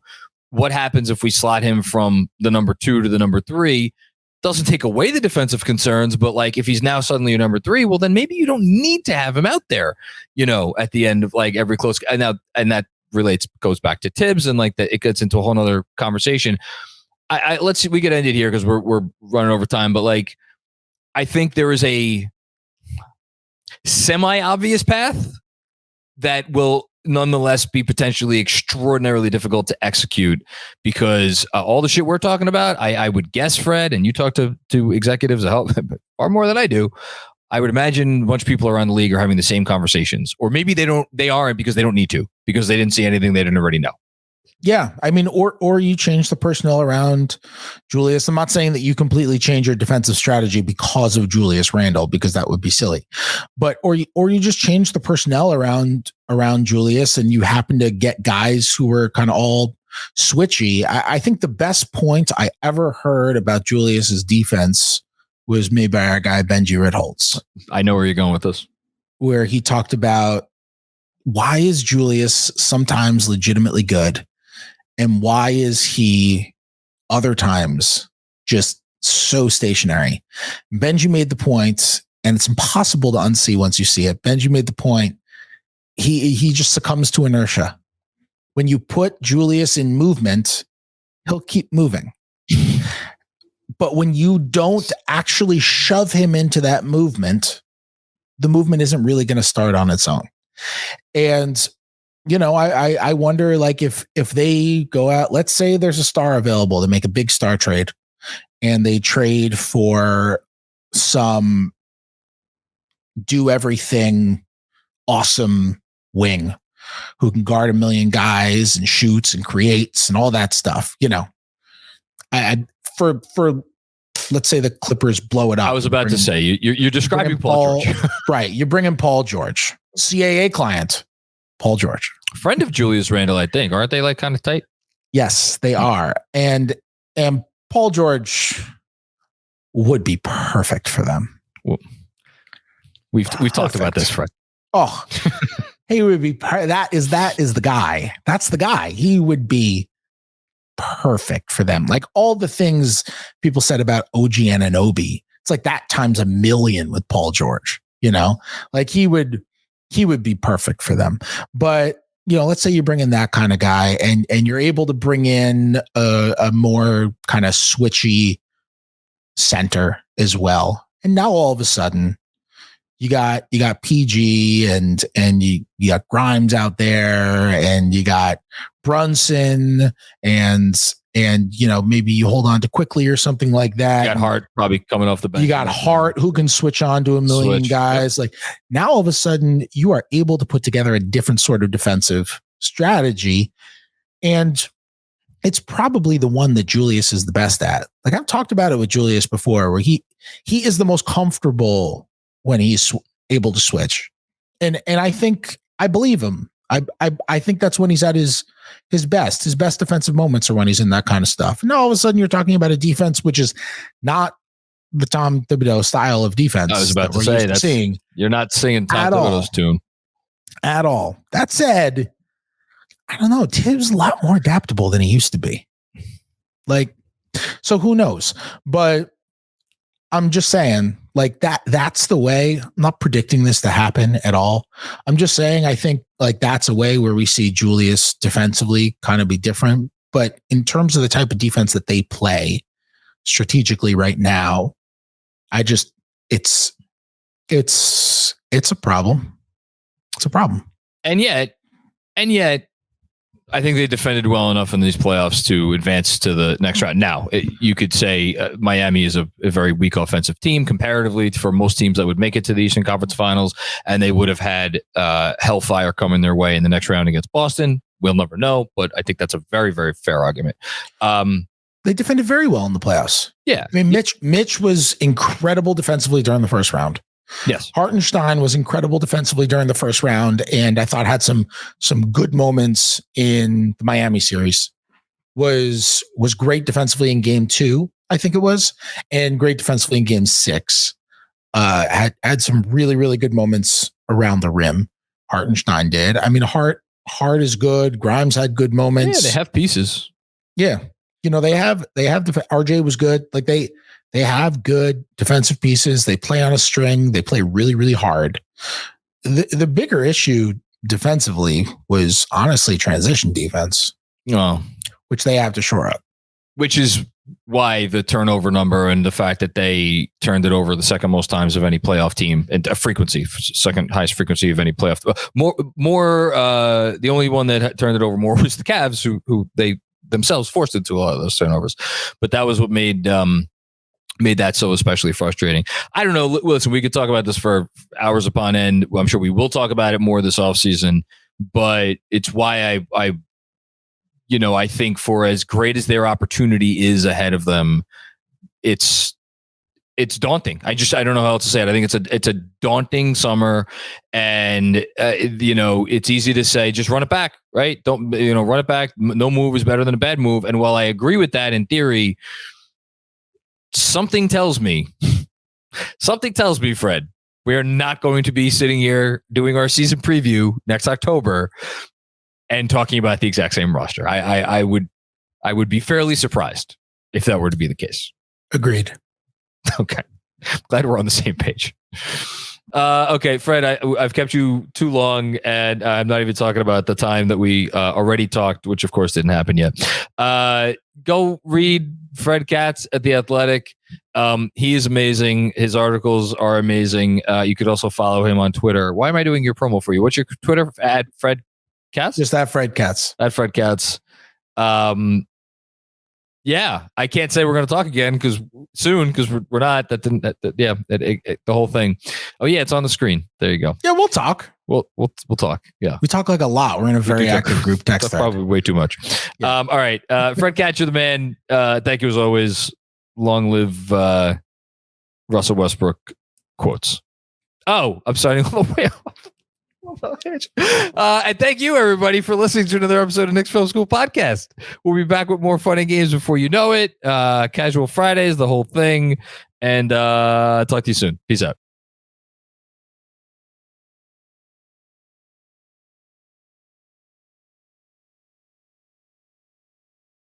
What happens if we slot him from the number 2 to the number 3? Doesn't take away the defensive concerns, but like if he's now suddenly a number 3, well, then maybe you don't need to have him out there, at the end of like every close. And that goes back to Tibbs and like that it gets into a whole nother conversation. Let's see, we could end it here because we're running over time, but like I think there is a semi-obvious path that will nonetheless be potentially extraordinarily difficult to execute because all the shit we're talking about, I would guess, Fred, and you talk to executives far more than I do. I would imagine a bunch of people around the league are having the same conversations, or maybe they aren't because they don't need to, because they didn't see anything they didn't already know. Yeah. I mean, or you change the personnel around Julius. I'm not saying that you completely change your defensive strategy because of Julius Randle, because that would be silly, but, or you just change the personnel around Julius and you happen to get guys who are kind of all switchy. I think the best point I ever heard about Julius's defense was made by our guy, Benji Ritholtz. I know where you're going with this, where he talked about why is Julius sometimes legitimately good and why is he other times just so stationary. Benji made the point, and it's impossible to unsee once you see it. Benji made the point. He just succumbs to inertia. When you put Julius in movement, he'll keep moving. But when you don't actually shove him into that movement, the movement isn't really going to start on its own. And, I wonder, like, if they go out, let's say there's a star available to make a big star trade, and they trade for some do everything awesome wing who can guard a million guys and shoots and creates and all that stuff. For let's say the Clippers blow it up. I was about to say you're describing Paul George. Right. You bring in Paul George, CAA client, Paul George, friend of Julius Randle, I think. Aren't they like kind of tight? Yes, they are. And Paul George would be perfect for them. Well, we've talked about this, Fred. Oh, he would be. That is the guy. That's the guy. He would be perfect for them. Like all the things people said about OG Anunoby, it's like that times a million with Paul George. Like he would be perfect for them. But let's say you bring in that kind of guy, and you're able to bring in a more kind of switchy center as well. And now all of a sudden, you got PG and you got Grimes out there, and you got Brunson, and maybe you hold on to Quickley or something like that. You got Hart probably coming off the bench. You got Hart who can switch on to a million guys. Yep. Like now all of a sudden you are able to put together a different sort of defensive strategy, and it's probably the one that Julius is the best at. Like I've talked about it with Julius before, where he is the most comfortable when he's able to switch. And I believe him. I think that's when he's at his best. His best defensive moments are when he's in that kind of stuff. And all of a sudden you're talking about a defense which is not the Tom Thibodeau style of defense. I was about to say you're not singing Tom Thibodeau's tune at all. That said, I don't know. Tibbs a lot more adaptable than he used to be. Like, so who knows? But I'm just saying, like that's the way. I'm not predicting this to happen at all. I'm just saying, I think like that's a way where we see Julius defensively kind of be different. But in terms of the type of defense that they play strategically right now, it's a problem. It's a problem. And yet, I think they defended well enough in these playoffs to advance to the next round. Now, you could say Miami is a very weak offensive team comparatively for most teams that would make it to the Eastern Conference Finals, and they would have had hellfire coming their way in the next round against Boston. We'll never know, but I think that's a very, very fair argument. They defended very well in the playoffs. Yeah. I mean, Mitch was incredible defensively during the first round. Yes. Hartenstein was incredible defensively during the first round, and I thought had some good moments in the Miami series. Was great defensively in game 2, I think it was, and great defensively in game 6. Had some really, really good moments around the rim. Hartenstein did. I mean, Hart is good. Grimes had good moments. Yeah, they have pieces. Yeah. They have RJ was good. Like they have good defensive pieces. They play on a string. They play really, really hard. The bigger issue defensively was honestly transition defense, which they have to shore up. Which is why the turnover number and the fact that they turned it over the second most times of any playoff team and second highest frequency of any playoff. The only one that turned it over more was the Cavs, who they themselves forced into a lot of those turnovers. But that was what made that so especially frustrating. I don't know. Listen, we could talk about this for hours upon end. I'm sure we will talk about it more this offseason, but it's why I think for as great as their opportunity is ahead of them, it's daunting. I don't know how else to say it. I think it's a daunting summer, and it's easy to say, just run it back, right? Don't run it back. No move is better than a bad move. And while I agree with that in theory, something tells me, Fred, we are not going to be sitting here doing our season preview next October and talking about the exact same roster. I would be fairly surprised if that were to be the case. Agreed. Okay. Glad we're on the same page. Okay, Fred, I've kept you too long, and I'm not even talking about the time that we already talked, which of course didn't happen yet. go read Fred Katz at The Athletic. He is amazing. His articles are amazing. You could also follow him on Twitter. Why am I doing your promo for you? What's your Twitter? At Fred Katz? Just at Fred Katz. At Fred Katz. Yeah, I can't say we're going to talk again because we're not. The whole thing. Oh yeah, it's on the screen. There you go. Yeah, we'll talk. We'll talk. Yeah, we talk like a lot. We're in a very active group text. That's probably way too much. Yeah. All right, Fred Katz, you're the man. Thank you as always. Long live Russell Westbrook quotes. Oh, I'm signing all the way off. And thank you, everybody, for listening to another episode of Knicks Film School Podcast. We'll be back with more fun and games before you know it. Casual Fridays, the whole thing. And talk to you soon. Peace out.